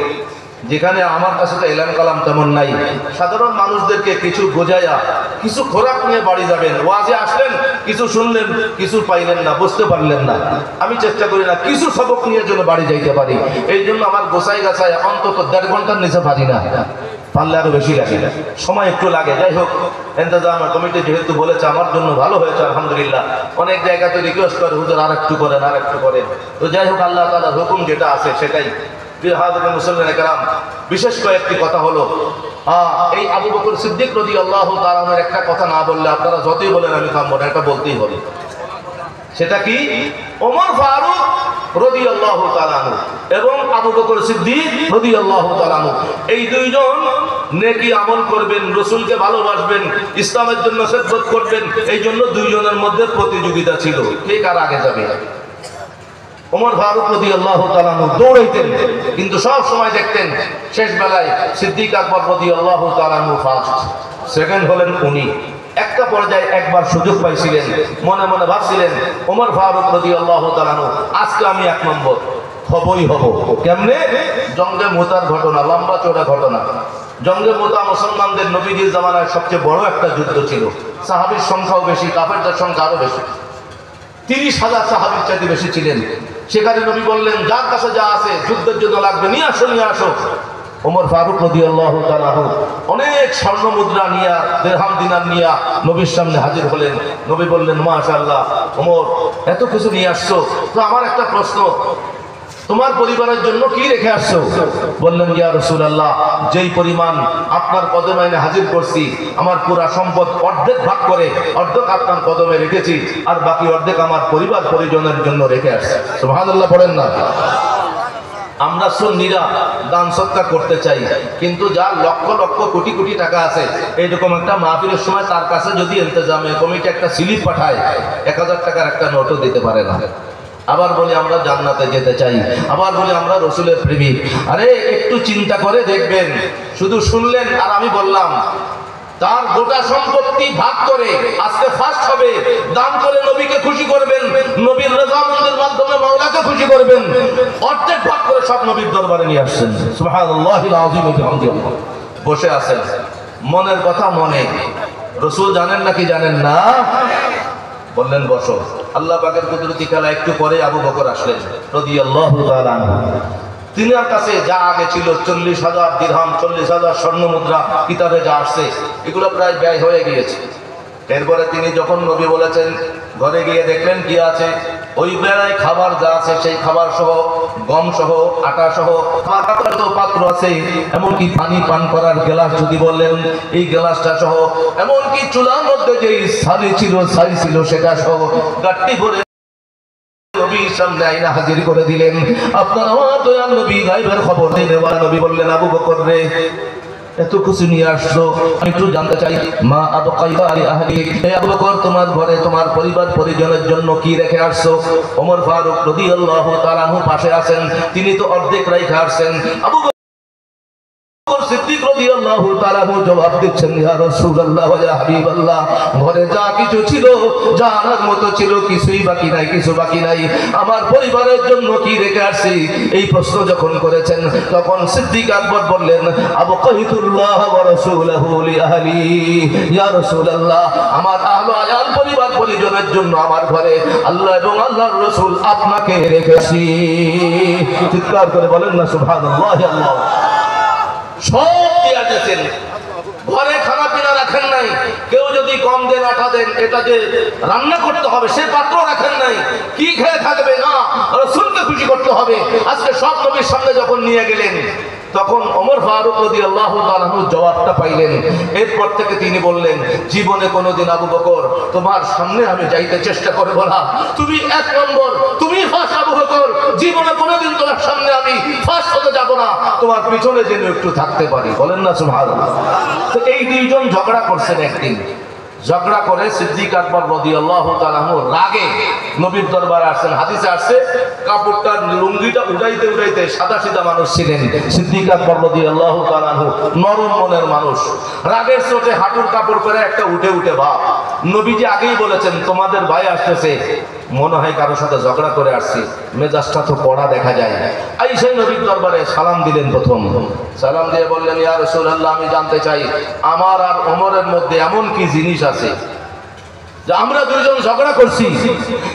যেখানে আমার কাছে তো এলান কালাম তেমন নাই, সাধারণ মানুষদেরকে কিছু বোঝাইয়া কিছু খোরাক নিয়ে বাড়ি যাবেন। ওয়াজে আসলেন, কিছু শুনলেন, কিছু পাইলেন না, বুঝতে পারলেন না। আমি চেষ্টা করি না কিছু সবক নিয়ে যেন বাড়ি যাইতে পারি। এই জন্য আমার গোছাই গাছায় অন্তত 1.5 ঘন্টার নিচে পারি না, পারলে আরো বেশি লাগে, সময় একটু লাগে। যাই হোক, ইন্তজাম কমিটি যেহেতু বলেছে আমার জন্য ভালো হয়েছে আলহামদুলিল্লাহ। অনেক জায়গাতে রিকোয়েস্ট করে হুজুর আর একটু করেন, আর একটু করেন। তো যাই হোক, আল্লাহ তাআলার হুকুম যেটা আছে সেটাই। মুসলমান একরাম, বিশেষ কয়েকটি কথা হলো, এই আবু বকর সিদ্দিক রাদিয়াল্লাহু তাআলা আনহুর একটা কথা না বললে আপনারা যতই বলেন আমি থামবো না, এটা বলতেই হবে। সেটা কি? ওমর ফারুক রাদিয়াল্লাহু তাআলা আনহু এবং আবু বকর সিদ্দিক রাদিয়াল্লাহু তাআলা আনহু এই দুইজন নেকি আমল করবেন, রাসূলকে ভালোবাসবেন, ইসলামের জন্য খেদমত করবেন। এই জন্য দুইজনের মধ্যে প্রতিযোগিতা ছিল, কে কার আগে যাবে। ওমর ফারুক রাদিয়াল্লাহু তাআলা আনহু দৌড়াইতেন, কিন্তু সব সময় দেখতেন শেষ বেলায় সিদ্দিক আকবর রাদিয়াল্লাহু তাআলা আনহু ফার্স্ট, সেকেন্ড হলেন উনি। একটা পর্যায়ে একবার সুযোগ পাইছিলেন, মনে মনে ভাবছিলেন ওমর ফারুক রাদিয়াল্লাহু তাআলা আনহু আজকে আমি 1 নম্বর হবই হব। কেমনে? জঙ্গে মুতার ঘটনা, লম্বা চওড়া ঘটনা। জঙ্গে মুতা মুসলমানদের নবীজির জামানায় সবচেয়ে বড় একটা যুদ্ধ ছিল। সাহাবীর সংখ্যাও বেশি, কাফেরদের সংখ্যা আরো বেশি। 30,000 সাহাবীর চাইতে বেশি ছিলেন। সেখানে নবী বললেন যার কাছে যা আছে যুদ্ধের জন্য লাগবে নিয়ে আসো, নিয়ে আসো। ওমর ফারুক রাদিয়াল্লাহু তাআলা আনহু অনেক স্বর্ণ মুদ্রা নিয়ে, দিরহাম দিনার নিয়ে নবীর সামনে হাজির হলেন। নবী বললেন মাশাআল্লাহ ওমর এত কিছু নিয়ে আসছো, তো আমার একটা প্রশ্ন, তোমার পরিবারের জন্য কি রেখে আসছো? বললেন ইয়া রাসূলুল্লাহ যেই পরিমাণ আপনার কদমে এনে হাজির করছি, আমার পুরা সম্পদ অর্ধেক ভাগ করে অর্ধেক আপনার কদমে রেখেছি, আর বাকি অর্ধেক আমার পরিবার পরিজনের জন্য রেখে আসছি। সুবহানাল্লাহ পড়েন না। আমরা সুন্নিরা দান সদকা করতে চাই, কিন্তু যার লক্ষ লক্ষ কোটি কোটি টাকা আছে, এইরকম একটা মাহফিলের সময় তার কাছে যদি ইন্তজামে কমিটি একটা স্লিপ পাঠায় 1000 টাকার একটা নোটও দিতে পারে না। আবার বলি আমরা জান্নাতে যেতে চাই, আবার বলি আমরা রসুলের প্রেমিক। আরে একটু চিন্তা করে দেখবেন, শুধু শুনলেন আর আমি বললাম, তার গোটা সম্পত্তি ভাগ করে আজকে ফার্স্ট হবে, দান করে নবীকে খুশি করবেন, নবীর রাজামন্দির মাধ্যমে মাওলাকে খুশি করবেন, অর্ধেক ভাগ করে সব নবীর দরবারে নিয়ে আসছেন। সুবহানাল্লাহিল আযীম। বসে আছেন, মনের কথা মনে, রসুল জানেন নাকি জানেন না? বললেন বসো। আল্লাহ পাকের কুদরতি খেলা, একটু পরে আবু বকর আসলেন রাদিয়াল্লাহু তাআলা আনহু। তিনার কাছে যা আগে ছিল 40,000 দিরহাম, 40,000 স্বর্ণ মুদ্রা, কিতাবে যা আসছে এগুলো প্রায় ব্যয় হয়ে গিয়েছে। এরপরে তিনি যখন নবী বলেছেন, ঘরে গিয়ে দেখলেন কি আছে, ওই বেলায় খাবার যা আছে সেই খাবার সহ, গম সহ, আটা সহ পাত্র আছে, এমনকি পানি পান করার গ্লাস যদি বললেন এই গ্লাসটা সহ, এমনকি চুলার মধ্যে যে ছাই ছিল সেটা সহ গাট্টি ভরে নবীর সামনে আইনা হাজির করে দিলেন। আপনার আমার দয়াল নবী গায়বের খবর দেওয়ার নবী বললেন, আবু বকর রে, এত কিছু নিয়ে আসছো, আমি একটু জানতে চাই, মা আবকাইতা আলি আহলি, হে আবু বকর, তোমার ঘরে তোমার পরিবার পরিজনের জন্য কি রেখে আসছো? ওমর ফারুক রাদিয়াল্লাহু তাআলা আনহু পাশে আছেন, তিনি তো অর্ধেক রেখে আসছেন। আবু সিদ্দিক রাদিয়াল্লাহু তাআলা জবাব দিচ্ছেন, ইয়া রাসূলুল্লাহ ওয়া ইয়া হাবিবাল্লাহ, ঘরে যা কিছু ছিল, যা আনার মতো ছিল, কিছুই বাকি নাই, কিছু বাকি নাই। আমার পরিবারের জন্য কি রেখে আসছি? এই প্রশ্ন যখন করেছেন তখন সিদ্দিক আকবর বললেন, আবকাইতুল্লাহ ওয়া রাসূলুহু লি আহলি, ইয়া রাসূলুল্লাহ, আমার আহলে আয়াল পরিবার পরিজনের জন্য আমার ঘরে আল্লাহ এবং আল্লাহর রাসূল আপনাকে রেখেছি। চিৎকার করে বলেন না সুবহানাল্লাহ। আল্লাহ সব দিয়া দিয়েছেন, ঘরে খানা পিনা রাখেন নাই, কেউ যদি কম দেন আটা দেন, এটা যে রান্না করতে হবে সে পাত্র রাখেন নাই, কি খেয়ে থাকবে না, রাসূলকে খুশি করতে হবে। আজকে সব নবীর সামনে যখন নিয়ে গেলেন তখন ওমর ফারুক রাদিয়াল্লাহু তাআলা জবাবটা পাইলেন। এরপর থেকে তিনি বললেন, জীবনে কোনোদিন আবু বকর তোমার সামনে আমি যাইতে চেষ্টা করব না, তুমি এক নম্বর, তুমি ফার্স্ট আবু বকর, জীবনে কোনোদিন তোমার সামনে আমি ফার্স্ট হতে যাব না, তোমার পিছনে যেন একটু থাকতে পারি। বলেন না সুবহানাল্লাহ। তো এই দুইজন ঝগড়া করছেন একদিন, ঝগড়া করে সিদ্দিক আকবর রাদিয়াল্লাহু তাআলা রাগে নবীর দরবারে আসেন। হাদিসে আসছে কাপড়টা লুঙ্গিটা উঠাইতে উঠাইতে সাদা সিধা মানুষ ছিলেন সিদ্দিক আকবর রাদিয়াল্লাহু তাআলা, নরম মনের মানুষ, রাগের চোটে হাঁটুর কাপড় পরে একটা উঠে উঠে ভাব। নবীজি আগেই বলেছেন তোমাদের ভাই আসতেছে, মনে হয় কারোর সাথে ঝগড়া করে আসছি, মেজাজটা তো পড়া দেখা যায়। আইসা নবীর দরবারে সালাম দিলেন। প্রথম সালাম দিয়ে বললেন, ইয়া রাসূলুল্লাহ, আমি জানতে চাই আমার আর ওমরের মধ্যে এমন কি জিনিস আছে যে আমরা দুইজন ঝগড়া করছি?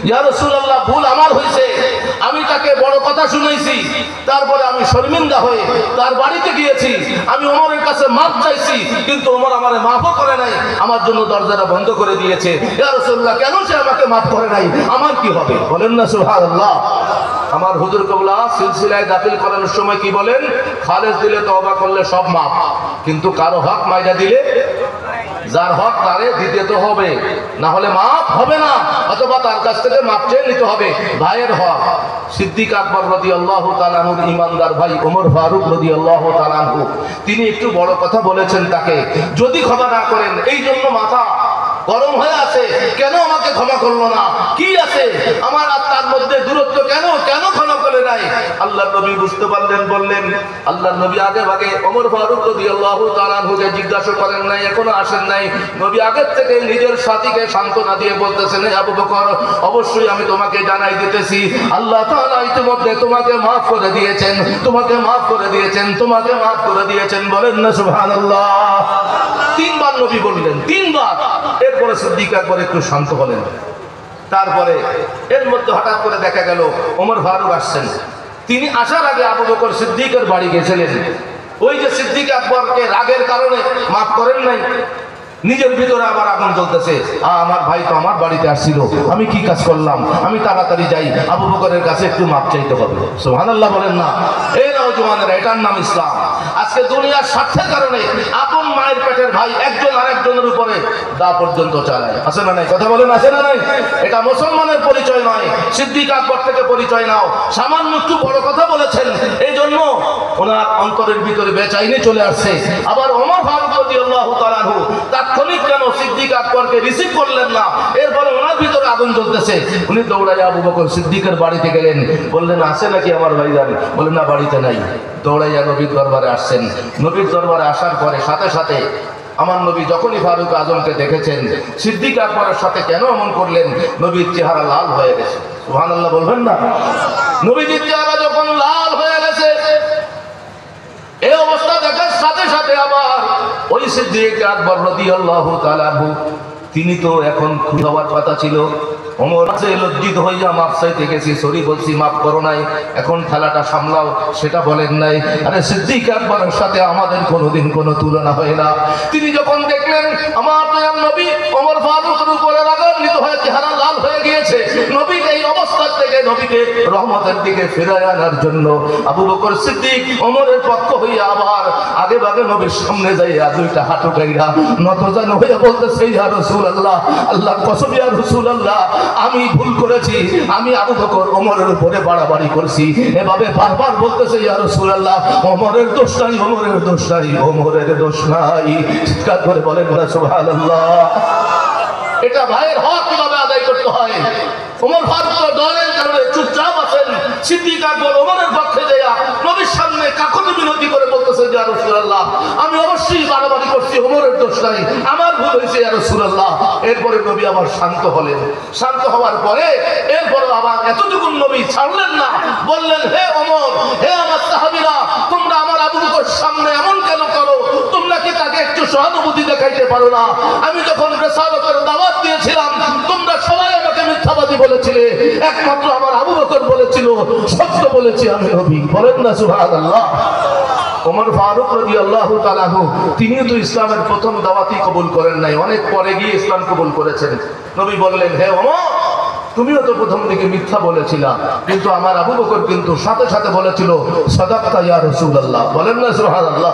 ইয়া রাসূলুল্লাহ, ভুল আমার হয়েছে, আমি তাকে বড় কথা শুনাইছি, তারপরে আমি শর্মিন্দা হয়ে তার বাড়িতে গিয়েছি, আমি ওমরের কাছে মাফ চাইছি, কিন্তু ওমর আমারে মাফও করে নাই, আমার জন্য দরজাটা বন্ধ করে দিয়েছে। ইয়া রাসূলুল্লাহ, কেন সে আমাকে মাফ করে নাই, আমার কি হবে? বলেন না সুবহানাল্লাহ। আমার হুজুর কবলা সিলসিলায় দাখিল করানোর সময় কি বলেন, খালেস দিলে তওবা করলে সব মাফ, কিন্তু কারো হক মাইরা দিলে যার হক তারে দিতে তো হবে, না হলে মাফ হবে না, অথবা তার কাছ থেকে মাফ চেয়ে নিতে হবে। ভাইয়ের হক সিদ্দিক আকবর রাদিয়াল্লাহু তাআলা আনহুর ইমানদার ভাই ওমর ফারুক রাদিয়াল্লাহু তাআলা আনহু, তিনি একটু বড় কথা বলেছেন তাকে, যদি ক্ষমা না করেন, এই জন্য মাথা গরম হয়ে আছে, কেন আমাকে ক্ষমা করলো না, কি আছে আমার আর তার মধ্যে দূরত্ব, কেন কেন ক্ষমা করে নাই? আল্লাহর নবী বুঝতে পারলেন, বললেন, আল্লাহর নবী আগে ভাগে ওমর ফারুক রাদিয়াল্লাহু তাআলা আনহুকে জিজ্ঞাসা করেন নাই, এখনো আসেন নাই। নবী আগের থেকে নিজের সাথীকে সান্ত্বনা দিয়ে বলতেছেন, আবু বকর, অবশ্যই আমি তোমাকে জানাই দিতেছি, আল্লাহ তাআলা ইতিমধ্যে তোমাকে মাফ করে দিয়েছেন, তোমাকে মাফ করে দিয়েছেন, তোমাকে মাফ করে দিয়েছেন। বলেন না সুবহানাল্লাহ। তিনবার নবী বললেন, তিনবার। এরপরে সিদ্দিক আকবর একটু শান্ত হলেন। তারপরে এর মধ্যে হঠাৎ করে দেখা গেল ওমর ফারুক আসছেন। তিনি আসার আগে আবু বকর সিদ্দিকের বাড়ি গেছিলেন। ওই যে সিদ্দিক আকবরকে রাগের কারণে মাফ করেন নাই, নিজের ভিতরে আবার আগুন জ্বলতেছে, আমার ভাই তো আমার বাড়িতে আসছিল, আমি কি কাজ করলাম, আমি তাড়াতাড়ি যাই, আবু বকরের কাছে একটু মাপ চাইতে হবে। সুবহানাল্লাহ বলেন না। এই নওজওয়ানেরা, এটার নাম ইসলাম। আজকে দুনিয়ার স্বার্থের কারণে আপন মায়ের পেটের ভাই একজন আরেকজনের উপরে দা পর্যন্ত চালায়, আছে না নাই? কথা বলেন, আছে না নাই? এটা মুসলমানের পরিচয় নয়, সিদ্দিক আকবর থেকে পরিচয় নাও। সামান্য একটু বড় কথা বলেছেন, এই জন্য ওনার অন্তরের ভিতরে বেচাইনি চলে আসছে। আবার ওমর ফারুক রাদিয়াল্লাহু তাআলা আনহু তাৎক্ষণিক কেন সিদ্দিক আকবরকে রিসিভ করলেন না, এরপরে ওনার ভিতরে আগুন জ্বলতেছে। উনি দৌড়াইয়া আবু বকর সিদ্দিকের বাড়িতে গেলেন, বললেন, আছে নাকি আমার ভাইজান? বলেন না, বাড়িতে নাই। দৌড়াইয়া নবীর দরবারে আসছেন। নবীর দরবারে আসার পরে সাথে সাথে আমার নবী যখনই ফারুক আজমকে দেখেছেন, সিদ্দিক আকবরের সাথে কেন এমন করলেন, নবীর চেহারা লাল হয়ে গেছে। সুবহানাল্লাহ বলবেন না? নবীজির চেহারা যখন লাল হয়ে গেছে, এই অবস্থা দেখার সাথে সাথে আবার ওই সিদ্দিক আকবর রাদিয়াল্লাহু তাআলা আনহু, তিনি তো এখন খুশি হওয়ার কথা ছিল। ওমর লজ্জিত হইয়া মাপ চাইতে গেছি, সরি বলছি, মাফ করো নাই, এখন খেলাটা সামলাও, সেটা বলেন নাই। আরে সিদ্দিক আকবরের সাথে আমাদের কোনোদিন কোনো তুলনা হয় না। তিনি যখন দেখলেন আমার দয়াল নবী ওমর ফারুকের উপরে রাগান্বিত হয়ে চেহারা লাল হয়ে গিয়েছে, নবীর এই অবস্থা অবস্থার থেকে নবীকে রহমতের দিকে ফিরায় আনার জন্য আবু বকর সিদ্দিক ওমরের পক্ষ হইয়া আবার আগে ভাগে নবীর সামনে যাইয়া দুইটা হাঁটু গাইরা নতজানু হইয়া বলতেছে, ইয়া রাসূলুল্লাহ, আল্লাহর কসম ইয়া রাসূলুল্লাহ, আমি ভুল করেছি, আমি আবু বকর ওমরের উপরে বাড়াবাড়ি করছি। এভাবে বারবার বলতেছে, ইয়া রাসূলুল্লাহ, ওমরের দোষ নাই, ওমরের দোষ নাই, ওমরের দোষ নাই। চিৎকার করে বলেন না সুবহানাল্লাহ। এটা ভাইয়ের হক কিভাবে আদায় করতে হয়। ওমর ফারুক ডরের কারণে চুপচাপ আছেন। সিদ্দিক আকবর ওমরের পক্ষে যাইয়া নবীর সামনে কাকুতি বিনতি করে বলতেছে, ইয়া রাসূলুল্লাহ, আমি অবশ্যই বাড়াবাড়ি করছি, ওমরের দোষ নাই, আমার ভুল হয়েছে ইয়া রাসূলুল্লাহ। এরপরে নবী আবার শান্ত হলেন। শান্ত হওয়ার পরে এরপরে আবার এতটুকু নবী ছাড়লেন না, বললেন, হে ওমর, হে আমার সাহাবীরা, তোমরা আমার আবু বকর সামনে এমন কেন করো? তোমরা কি তাকে একটু সহানুভূতি দেখাইতে পারো না? আমি যখন রিসালাতের দাওয়াত দিয়েছিলাম, তোমরা সবাই আমাকে মিথ্যাবাদী বলেছিলে, একমাত্র আমার আবু বকর বলেছিল সত্য বলেছি আমি নবী। বলেন না সুবহানাল্লাহ। ওমর ফারুক রাদিয়াল্লাহু তাআলা আনহু তিনি তো ইসলামের প্রথম দাওয়াতই কবুল করেন নাই, অনেক পরে গিয়ে ইসলাম কবুল করেছেন। নবী বললেন, হে ওমর, তুমিও তো প্রথম দিকে মিথ্যা বলেছিলা, কিন্তু আমার আবু বকর কিন্তু সাথে সাথে বলেছিল সাদাক্তা ইয়া রাসূলুল্লাহ। বলেন না সুবহানাল্লাহ।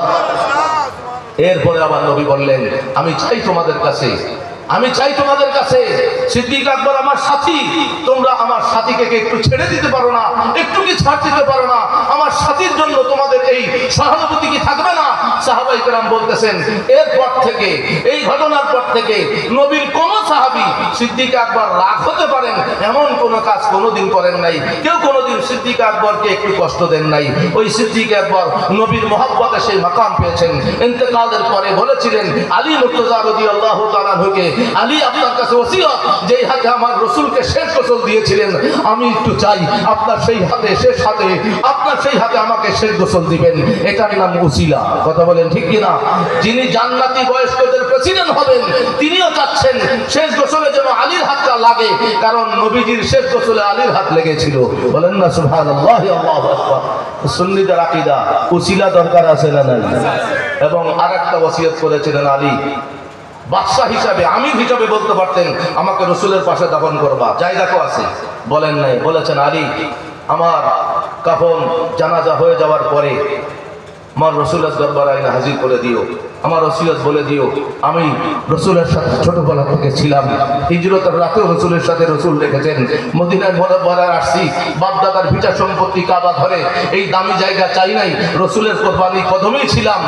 এরপরে আবার নবী বললেন, আমি চাই তোমাদের কাছে, আমি চাই তোমাদের কাছে, সিদ্দিক আকবর আমার সাথী, তোমরা আমার সাথীকে একটু ছেড়ে দিতে পারো না? একটু কি ছাড় দিতে পারো না? আমার সাথীর জন্য তোমাদের এই সহানুভূতি কি থাকবে না? সাহাবায়ে কেরাম বলতেছেন, এরপর থেকে, এই ঘটনার পর থেকে নবীর কোন সাহাবী সিদ্দিক আকবর রাগ হতে পারেন এমন কোন কাজ কোনোদিন করেন নাই। কেউ কোনোদিন সিদ্দিক আকবরকে একটু কষ্ট দেন নাই। ওই সিদ্দিক আকবর নবীর মহব্বতে সেই মাকাম পেয়েছেন। ইন্তেকালের পরে বলেছিলেন আলী মুর্তজা রাদিয়াল্লাহু তাআলা আনহুকে, আলী, আপনার কাছে ওসিয়ত, যেই হাতে আমার রাসূলকে শেষ গোসল দিয়েছিলেন, আমি একটু চাই আপনার সেই হাতে, শেষ হাতে, আপনার সেই হাতে আমাকে শেষ গোসল দিবেন। এটার নাম উসিলা। কথা বলেন ঠিক কিনা? যিনি জান্নাতি বয়স্কদের প্রেসিডেন্ট হবেন, তিনিও চাচ্ছেন শেষ গোসলে যেন আলীর হাতটা লাগে, কারণ নবীজির শেষ গোসলে আলীর হাত লেগেছিল। বলেন না সুবহানাল্লাহ। আল্লাহু আকবার। সুন্নিদের আকীদা উসিলা দরকার আছে না নাই? এবং আরেকটা ওসিয়ত করেছিলেন আলী, বাদশাহ হিসাবে, আমির হিসাবে বলতে পারতেন, আমাকে রসুলের পাশে দাফন করবা, জায়গা তো আছে। বলেন নাই, বলেছেন আলী, আমার কাফন জানাজা হয়ে যাওয়ার পরে আমার রসুলের দরবার আইনা হাজির করে দিও, আমার ওসিয়ত বলে দিও, আমি রসুলের সাথে ছোটবেলা থেকে ছিলাম, হিজরতের রাতেও রসুলের সাথে রসুল রেখেছেন, মদিনায় মুনাওয়ারায় আসছি, বাপদাদার ভিটা সম্পত্তি কাবা ঘরে, এই দামি জায়গা চাই নাই, রসুলের কোরবানি কদমেই ছিলাম।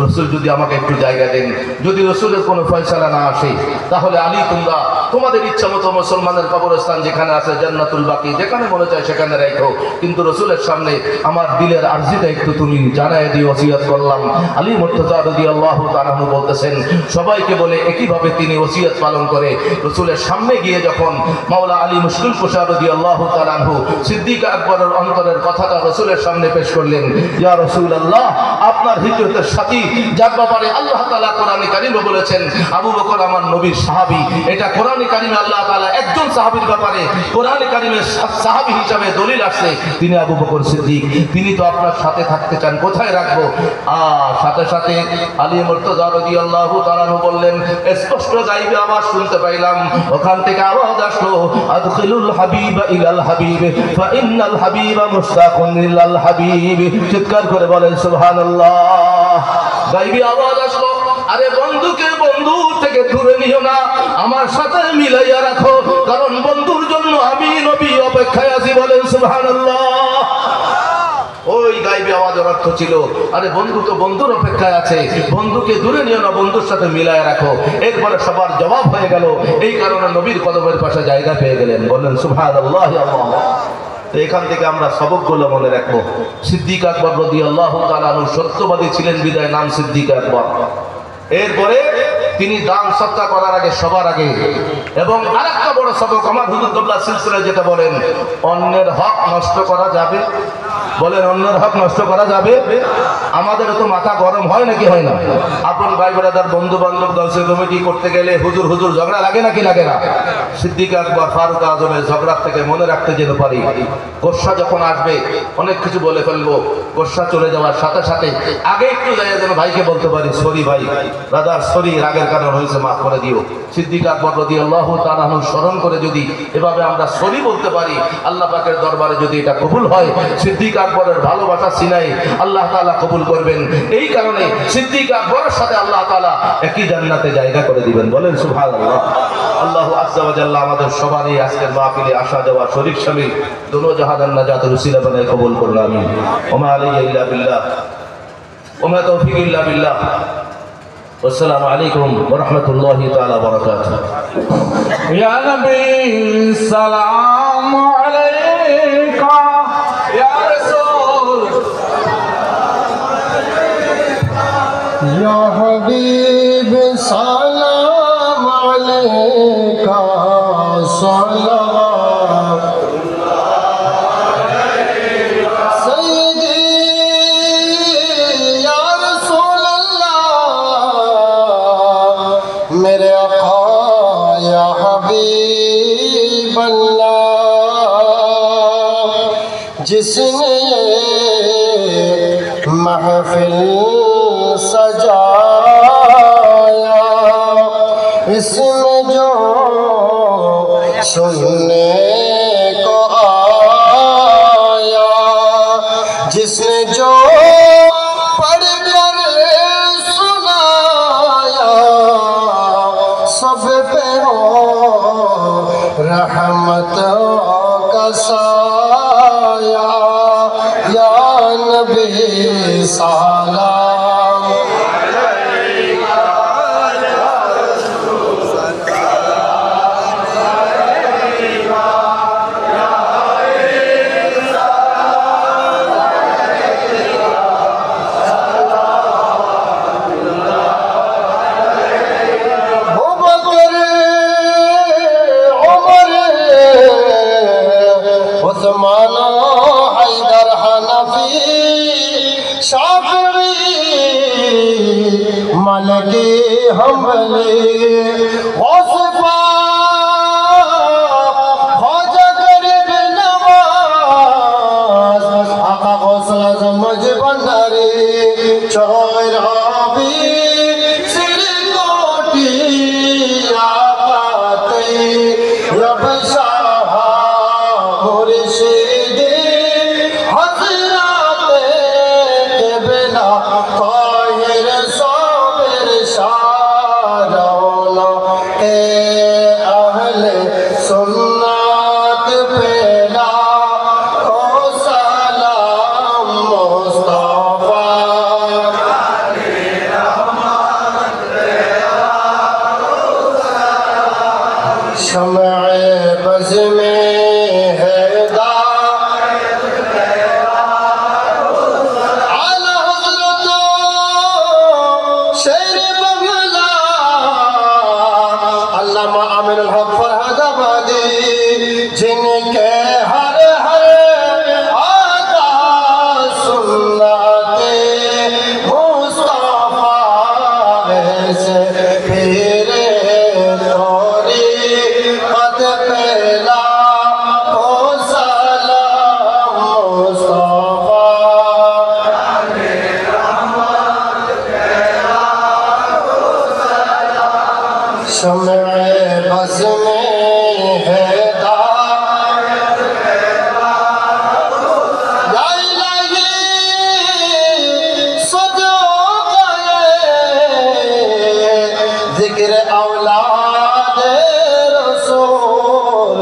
রসুল যদি আমাকে একটু জায়গা দেন, যদি রসুলের কোনো ফয়সালা না আসে, তাহলে আলী, তোমরা তোমাদের ইচ্ছা মতো মুসলমানের কবরস্থান যেখানে আছে, জান্নাতুল বাকি, যেখানে মনে চায় সেখানে রাখো, কিন্তু রসুলের সামনে আমার দিলের আরজিটা একটু তুমি জানায় দিও, ওসিয়ত করলাম। আলী মুর্তজা রাদিয়াল্লাহু তাআলা আনহু বলতেছেন, সবাইকে বলে একইভাবে তিনি ওসিয়ত পালন করে রসুলের সামনে গিয়ে যখন মাওলা আলী মুশকিল কুশা রাদিয়াল্লাহু তাআলা আনহু সিদ্দিক আকবরের অন্তরের কথাটা রসুলের সামনে পেশ করলেন, ইয়া রাসূলুল্লাহ, আপনার হিজরতের সাথী, যার ব্যাপারে আল্লাহ তাআলা কোরআনে কারিমে বলেছেন আবু বকর আমার নবীর সাহাবী, এটা কোরআনে কারিমে আল্লাহ তাআলা একজন সাহাবীর ব্যাপারে কোরআনে কারিমে সাহাবী হিসাবে দলিল আসছে, তিনি আবু বকর সিদ্দিক, তিনি তো আপনার সাথে থাকতে চান, কোথায় রাখবো? সাথে সাথে আলী মুর্তজা রাদিয়াল্লাহু তাআলা আনহু বললেন, স্পষ্ট গায়বে আওয়াজ শুনতে পাইলাম, ওখান থেকে আওয়াজ আসলো, আদখিলুল হাবিবা ইলাল হাবিব ফা ইন্নাল হাবিবা মুশতাকুন ইলাল হাবিব। চিৎকার করে বলেন সুবহানাল্লাহ। গায়বী আওয়াজ আসলো, আরে বন্ধুকে বন্ধু থেকে দূরে নিও না, আমার সাথে মিলাইয়া রাখো, কারণ বন্ধুর জন্য আমি নবী অপেক্ষায় আছি। বলেন সুবহানাল্লাহ। ওই গায়বী আওয়াজের অর্থ ছিল, আরে বন্ধু তো বন্ধুর অপেক্ষায় আছে, বন্ধুকে দূরে নিও না, বন্ধুর সাথে মিলাইয়া রাখো। এরপরে সবার জবাব হয়ে গেল, এই কারণে নবীর কদমের পাশে জায়গা পেয়ে গেলেন। বলেন সুবহানাল্লাহ। তো এখান থেকে আমরা সবকগুলো মনে রাখবো। সিদ্দিক আকবর রাদিয়াল্লাহু তাআলা আনহু সত্যবাদী ছিলেন বিদায় নাম সিদ্দিক আকবর। এরপরে তিনি দান সৎকা করার আগে, সবার আগে, এবং আরেকটা বড় সবক আমার হুজুর কিবলা সিলসিলা যেটা বলেন, অন্যের হক নষ্ট করা যাবে বলেন অন্যের হক নষ্ট করা যাবে? আমাদের তো মাথা গরম হয় নাকি হয় না? আপন ভাই ব্রাদার বন্ধু বান্ধব দলসে কমিটি করতে গেলে হুজুর হুজুর ঝগড়া লাগে নাকি লাগে না? সিদ্দিক আকবর ফারুক আজমের ঝগড়া থেকে মনে রাখতে যেতে পারি, গোসা যখন আসবে অনেক কিছু বলে ফেলবো, গোসা চলে যাওয়ার সাথে সাথে আগে একটু যাই যেন ভাইকে বলতে পারি সরি ভাই ব্রাদার সরি, রাগের কারণ হয়েছে মাফ করে দিও। সিদ্দিক আকবর রাদিয়াল্লাহু তাআলা আনহু স্মরণ করে যদি এভাবে আমরা সরি বলতে পারি, আল্লাহ পাকের দরবারে যদি এটা কবুল হয়, সিদ্দিক আকবরের ভালোবাসা সিনাই আল্লাহ তাআলা কবুল করবেন। এই কারণে সিদ্দিক আকবরের সাথে আল্লাহ তাআলা একই জান্নাতে জায়গা করে দিবেন। বলেন সুবহানাল্লাহ। আল্লাহু আজ্জা ওয়া জাল্লা আমাদের সবারই আজকের মাহফিলে আসা যাওয়া শরীক শামিল দোনো জাহাদান নাজাতের উসিলা বানায় কবুল করুন আমিন। ওমা আলাইয়া ইল্লা বিল্লাহ ওমা তাওফীক ইল্লা বিল্লাহ। আসসালামু আলাইকুম ওয়া রাহমাতুল্লাহি তাআলা ওয়া বারাকাতুহু। ইয়া নবী সালামু আলাইকা ইয়া রাসূল ইয়া হাবিব সালাম আলাইকা সালাওয়াত मेरे आका या हबीब अल्लाह, जिसने महफिल सजाया, इसमें जो सुनने को आया, जिसने जो पढ़ कर सुनाया, सब पे हो रहमतों का साया, या नबी सलाम उस्मान हैदर हनफी शाफी मलकी हम्बली गौसपा ख्वाजा गरीब नवाज आका गौसल आज़म मजबंदारी चौराबी सिरकोटी आपाती यबशा मुर्शिदी हज़राते क़िबला ताहिर साबिर शारौला ए अहले सुन्नत पेला ओ सलाम मुस्तफा शम्अ बज़ में जिनके हर हर आदा सुन्नते मुस्तफा से फिरे तोरी पद पेला ओ सलाम मुस्तफा शम्अ बज़ में है ज़िक्र औलाद रसूल,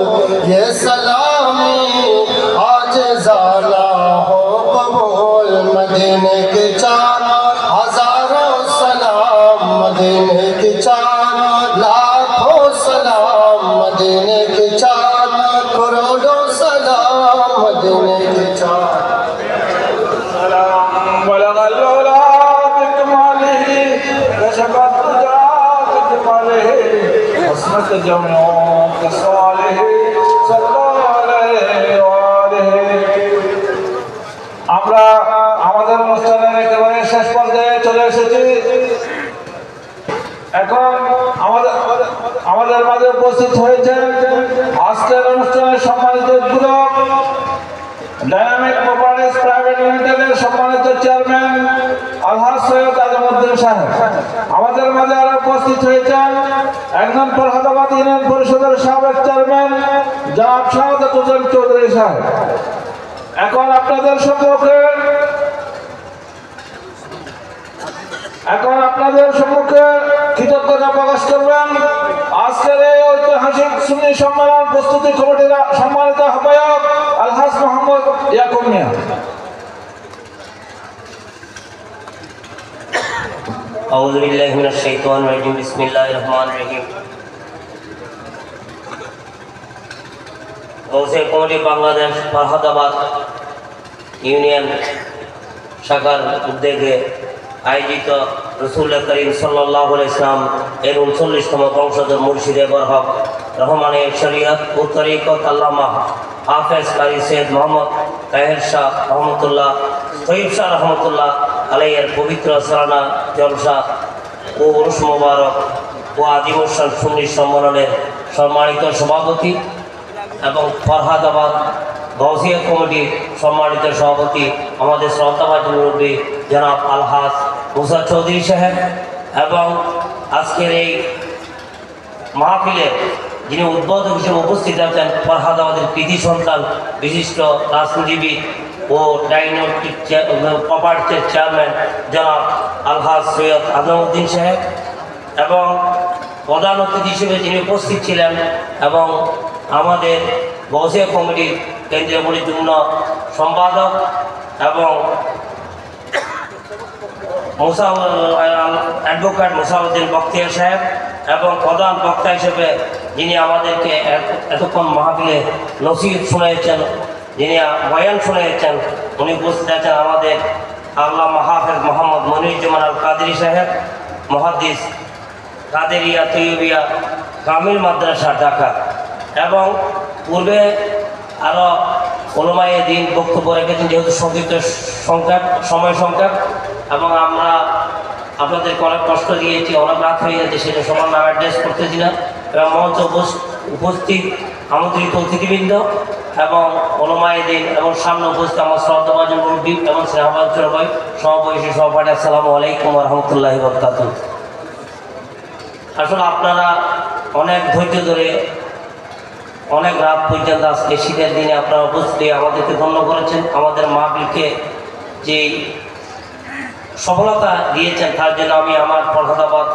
ये सलामी आज ज़ाला हो कबूल। मदीने के चार हज़ारों सलाम, मदीने के चार लाखों सलाम, मदीने के चार करोड़ों सलाम, मदीने के चार सलाम। बलगल औलाद कमालिही कशफत हस्नत जमो कसालिही सल्लल्लाहु अलैहि আমরা আমাদের অনুষ্ঠানের একেবারে শেষ পর্যায়ে চলে এসেছি। এখন আমাদের মাঝে উপস্থিত হয়েছে আজকের অনুষ্ঠানের সম্মানিত উদ্বোধক ডাইনামিক প্রপার্টিজ প্রাইভেট লিমিটেডের সম্মানিত চেয়ারম্যান আলহাজ সৈয়দ আজমউদ্দিন সাহেব। আমাদের মাঝে আরো উপস্থিত হয়েছেন একজন ফরহাদাবাদ ইউনিয়ন পরিষদের সাবেক চেয়ারম্যান জনাব শাহাদাত হোসেন চৌধুরী সাহেব। এখন আপনাদের সম্মুখে কৃতজ্ঞতা প্রকাশ করবেন আজকের এই ঐতিহাসিক সুন্নি সম্মেলন প্রস্তুতি কমিটির সম্মানিত আহ্বায়ক আলহাজ মোহাম্মদ ইয়াকুব মিয়া। আউযু বিল্লাহি মিনাশ শাইতানির রাজিম। বিসমিল্লাহির রহমানির রহিম। গৌসে কমিটি বাংলাদেশ ফরহাদাবাদ ইউনিয়ন শাখার উদ্যোগে আয়োজিত রাসূলুল্লাহ করিম সাল্লাল্লাহু আলাইহি ওয়াসাল্লাম এর 39তম বংশধর মুর্শিদে বরহক রহমানের শরীয়ত ও তরিকত আল্লামা হাফেজ কারি সৈয়দ মোহাম্মদ তাহের শাহ রহমতুল্লাহ তৈয়ব শাহ রহমতুল্লাহ আলাইয়ের পবিত্র সালানা জলসা ও উরুস মোবারক ও আদিমুসান সুন্নি সম্মেলনের সম্মানিত সভাপতি এবং ফরহাদাবাদ গৌসিয়া কমিটির সম্মানিত সভাপতি আমাদের শ্রদ্ধাভাজন মুরব্বী জনাব আলহাজ মুসা চৌধুরী সাহেব এবং আজকের এই মাহফিলের যিনি উদ্বোধক হিসেবে উপস্থিত আছেন ফরহাদাবাদের কৃতি সন্তান বিশিষ্ট রাজনীতিবিদ ও ডাইনামিক প্রপার্টির চেয়ারম্যান জনাব আলহাজ সৈয়দ আজমউদ্দিন সাহেব এবং প্রধান অতিথি হিসেবে যিনি উপস্থিত ছিলেন এবং আমাদের গৌসিয়া কমিটির কেন্দ্রীয় পরিযুগ্ম সম্পাদক এবং অ্যাডভোকেট মুসাউদ্দিন বখতিয়ার সাহেব এবং প্রধান বক্তা হিসেবে যিনি আমাদেরকে এতক্ষণ মাহফিলে নসিহত শুনিয়েছেন, যিনি বয়ান শুনিয়েছেন, উনি উপস্থিত আছেন আমাদের আল্লামা হাফেজ মোহাম্মদ মনিরুজ্জামান আল কাদেরী সাহেব, মুহাদ্দিস কাদেরিয়া তৈয়বিয়া কামিল মাদ্রাসা ঢাকা এবং পূর্বে আরও ওলামায়ে দ্বীন বক্তব্য রেখেছেন যেহেতু সংক্ষিপ্ত সময় সংখ্যক এবং আমরা আপনাদেরকে অনেক কষ্ট দিয়েছি, অনেক রাত হয়ে গেছে, সেটা সবার নাম অ্যাড্রেস করতেছি না এবং মঞ্চ উপস্থিত আমন্ত্রিত অতিথিবৃন্দ এবং ওলামায়ে দ্বীন এবং সামনে উপস্থিত আমার শ্রদ্ধাভাজন মুরব্বী এবং স্নেহভাজন ভাই সহবয়সী সহপাঠী আসসালামু আলাইকুম ওয়া রাহমাতুল্লাহি ওয়া বারাকাতুহু। আসলে আপনারা অনেক ধৈর্য ধরে অনেক রাত পর্যন্ত আজকে শীতের দিনে আপনারা উপস্থিত আমাদেরকে ধন্য করেছেন, আমাদের মাহফিলকে যে সফলতা দিয়েছেন তার জন্য আমি আমার ফরহাদাবাদ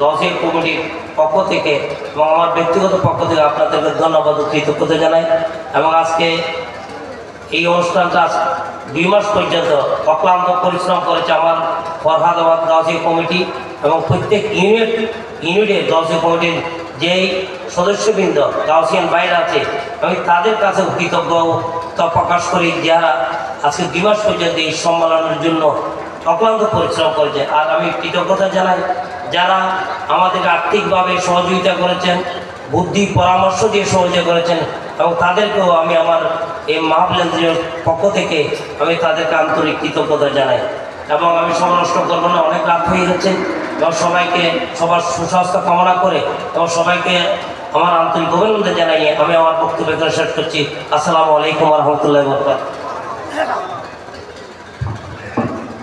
গৌসিয়া কমিটির পক্ষ থেকে এবং আমার ব্যক্তিগত পক্ষ থেকে আপনাদেরকে ধন্যবাদ ও কৃতজ্ঞতা জানাই। এবং আজকে এই অনুষ্ঠানটা 2 মাস পর্যন্ত অক্লান্ত পরিশ্রম করেছে আমার ফরহাদাবাদ গৌসিয়া কমিটি এবং প্রত্যেক ইউনিটে গৌসিয়া কমিটির যেই সদস্যবৃন্দ গাউসিয়ান বাইরে আছে আমি তাদের কাছে কৃতজ্ঞতা প্রকাশ করি যারা আজকে 2 মাস পর্যন্ত এই সম্মেলনের জন্য অক্লান্ত পরিশ্রম করেছে। আর আমি কৃতজ্ঞতা জানাই যারা আমাদেরকে আর্থিকভাবে সহযোগিতা করেছেন, বুদ্ধি পরামর্শ দিয়ে সহযোগিতা করেছেন এবং তাদেরকেও আমি আমার এই মাহফিলের পক্ষ থেকে আমি তাদেরকে আন্তরিক কৃতজ্ঞতা জানাই। এবং আমি সময় নষ্ট করবো না, অনেক রাত হয়ে গেছে এবং সবাইকে সবার সুস্বাস্থ্য কামনা করে এবং সবাইকে আমার আন্তরিক অভিনন্দন জানাই আমি আমার বক্তব্য এখানে শেষ করছি। আসসালামু আলাইকুম ওয়া রাহমাতুল্লাহি ওয়া বারাকাতুহু।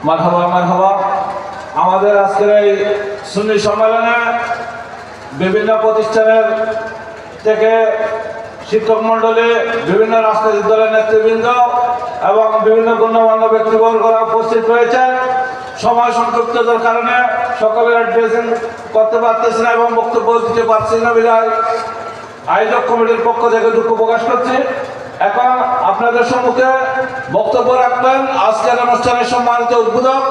মারহাবা মারহাবা। আমাদের আজকের এই সুন্নি সম্মেলনে বিভিন্ন প্রতিষ্ঠানের থেকে শিক্ষক মণ্ডলী, বিভিন্ন রাজনৈতিক দলের নেতৃবৃন্দ এবং বিভিন্ন গণ্যমান্য ব্যক্তিবর্গরা উপস্থিত রয়েছেন। সময় সংক্ষিপ্ততার কারণে সকলের অ্যাড্রেসিং করতে পারতেছি না এবং বক্তব্য দিতে পারছি না বিধায় আয়োজক কমিটির পক্ষ থেকে দুঃখ প্রকাশ করছি। এখন আপনাদের সম্মুখে বক্তব্য রাখবেন আজকের অনুষ্ঠানের সম্মানিত উদ্বোধক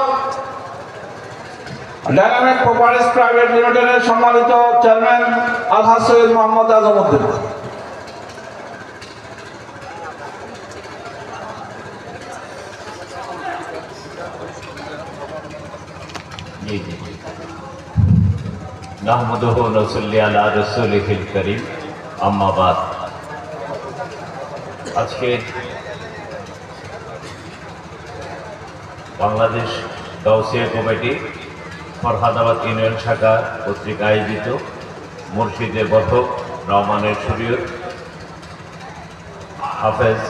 ডাইনামিক প্রপার্টিজ প্রাইভেট লিমিটেডের সম্মানিত চেয়ারম্যান আলহাজ সৈয়দ মোহাম্মদ আজমউদ্দিন। নাহমাদুহু ওয়া নুসাল্লি আলা রাসূলিহিল কারীম, আম্মা বাদ। আজকে বাংলাদেশ গাউসিয়া কমিটি ফরহাদাবাদ ইউনিয়ন শাখা কর্তৃক আয়োজিত মুর্শিদে বরকত রহমানের শরীয়ত হাফেজ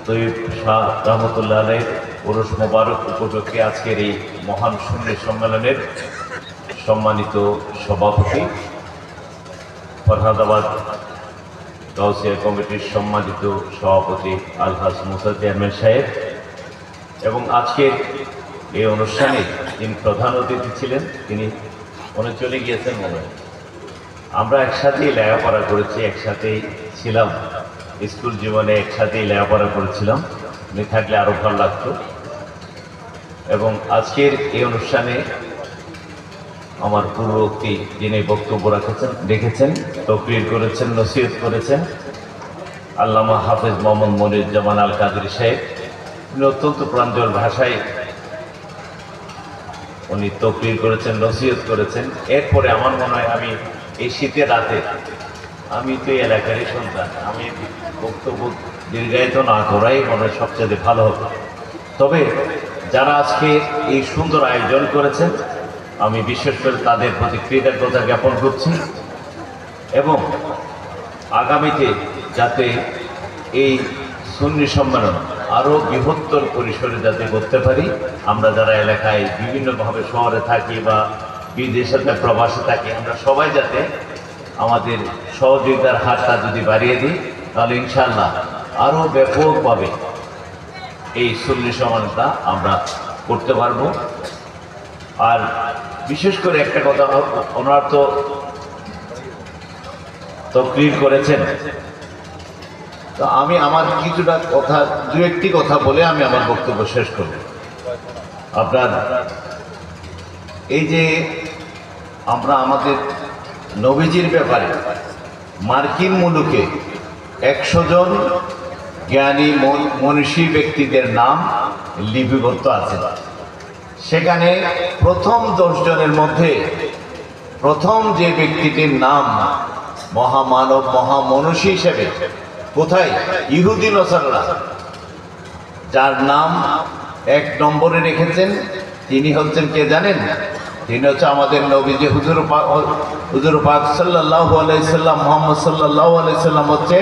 তৈয়ব শাহ রহমতুল্লাহ আলাইহির উরুস মোবারক উপলক্ষে আজকের এই মহান সুন্নি সম্মেলনের সম্মানিত সভাপতি ফরহাদাবাদ গাউসিয়া কমিটির সম্মানিত সভাপতি আলহাজ মুসা চেয়ারম্যান সাহেব এবং আজকের এই অনুষ্ঠানে তিনি প্রধান অতিথি ছিলেন। তিনি মনে চলে গিয়েছেন মনে হয়। আমরা একসাথেই লেখাপড়া করেছি, একসাথেই ছিলাম, স্কুল জীবনে একসাথেই লেখাপড়া করেছিলাম। উনি থাকলে আরও ভালো লাগতো। এবং আজকের এই অনুষ্ঠানে আমার পূর্ববর্তী যিনি বক্তব্য রেখেছেন, তকরির করেছেন, নসিহত করেছেন আল্লামা হাফেজ মোহাম্মদ মনিরুজ্জামান আল কাদরি সাহেব। উনি অত্যন্ত প্রাঞ্জল ভাষায় উনি তকরির করেছেন, নসিহত করেছেন। এরপরে আমার মনে হয় আমি এই শীতের রাতে, আমি তো এই এলাকারই সন্তান, আমি বক্তব্য দীর্ঘায়িত না করাই মনে হয় সবচেয়ে ভালো হতো। তবে যারা আজকে এই সুন্দর আয়োজন করেছেন আমি বিশেষ করে তাদের প্রতি কৃতজ্ঞতা জ্ঞাপন করছি এবং আগামীতে যাতে এই সুন্নি সম্মেলন আরও বৃহত্তর পরিসরে যাতে করতে পারি, আমরা যারা এলাকায় বিভিন্নভাবে শহরে থাকি বা বিদেশে প্রবাসে থাকি, আমরা সবাই যাতে আমাদের সহযোগিতার হাতটা যদি বাড়িয়ে দিই, তাহলে ইনশাআল্লাহ আরও ব্যাপকভাবে এই সুন্নি সম্মেলনটা আমরা করতে পারবো। আর বিশেষ করে একটা কথা, ওনার তো তকরির করেছেন, তো আমি আমার কিছুটা কথা, দু একটি কথা বলে আমি আমার বক্তব্য শেষ করব। আপনার এই যে আমরা আমাদের নবীজির ব্যাপারে মার্কিন মুলুকে 100 জন জ্ঞানী মনীষী ব্যক্তিদের নাম লিপিবদ্ধ আছে। সেখানে প্রথম 10 জনের মধ্যে প্রথম যে ব্যক্তিটির নাম মহামানব, মহামনীষী হিসেবে কোথায়, ইহুদি নসাররা যার নাম 1 নম্বরে রেখেছেন, তিনি হচ্ছেন কে জানেন? তিনি হচ্ছে আমাদের নবীজি হুজুর পাক সাল্লাল্লাহু আলাইহি সাল্লাম, মুহাম্মদ সাল্লাল্লাহু আলাইহি সাল্লাম হচ্ছে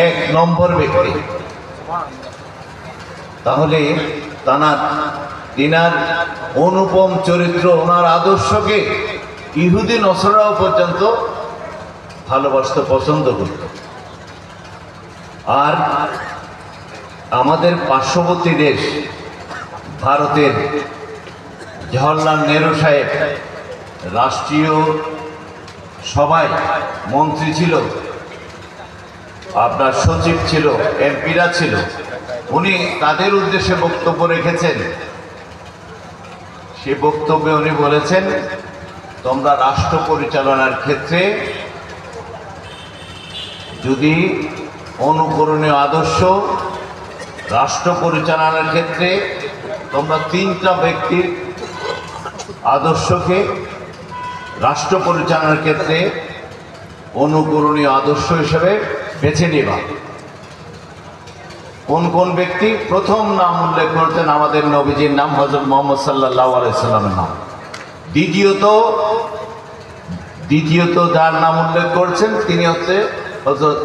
1 নম্বর ব্যক্তি। তাহলে তিনার অনুপম চরিত্র, ওনার আদর্শকে ইহুদি নসরাও পর্যন্ত ভালোবাসতে পছন্দ করত। আর আমাদের পার্শ্ববর্তী দেশ ভারতের জওহরলাল নেহরু সাহেব রাষ্ট্রীয় সভায় মন্ত্রী ছিল, আপনার সচিব ছিল, এমপিরা ছিল। উনি তাদের উদ্দেশ্যে বক্তব্য রেখেছেন। সে বক্তব্যে উনি বলেছেন, তোমরা রাষ্ট্র পরিচালনার ক্ষেত্রে যদি অনুকরণীয় আদর্শ, রাষ্ট্র পরিচালনার ক্ষেত্রে তোমরা 3টা ব্যক্তির আদর্শকে রাষ্ট্র পরিচালনার ক্ষেত্রে অনুকরণীয় আদর্শ হিসেবে বেছে নেবা। কোন কোন ব্যক্তি? প্রথম নাম উল্লেখ করতেন আমাদের নবীজির নাম, হযরত মুহাম্মদ সাল্লাল্লাহু আলাইহি সাল্লামের নাম। দ্বিতীয়ত যার নাম উল্লেখ করছেন তিনি হচ্ছে হযরত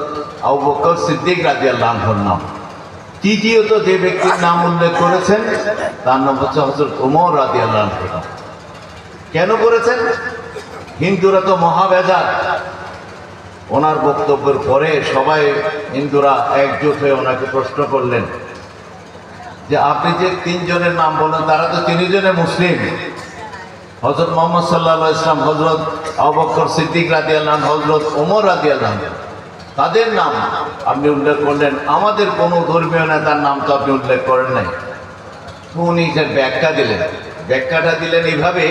আবু বকর সিদ্দিক রাদিয়াল্লাহু আনহুর নাম। তৃতীয়ত যে ব্যক্তির নাম উল্লেখ করেছেন তার নাম হচ্ছে হযরত ওমর রাদিয়াল্লাহু আনহু। কেন করেছেন? হিন্দুরা তো মহাবেজার। ওনার বক্তব্যের পরে সবাই হিন্দুরা একজোট হয়ে ওনাকে প্রশ্ন করলেন যে আপনি যে 3 জনের নাম বলেন, তারা তো 3 জনে মুসলিম, হযরত মুহাম্মদ সাল্লাল্লাহু আলাইহি ওয়াসাল্লাম, হযরত আবু বকর সিদ্দিক রাদিয়াল্লাহু আনহু, হযরত ওমর রাদিয়াল্লাহু আনহু, তাদের নাম আপনি উল্লেখ করলেন, আমাদের কোনো ধর্মীয় নেতার নাম তো আপনি উল্লেখ করেন নাই। উনি যে ব্যাখ্যাটা দিলেন এইভাবে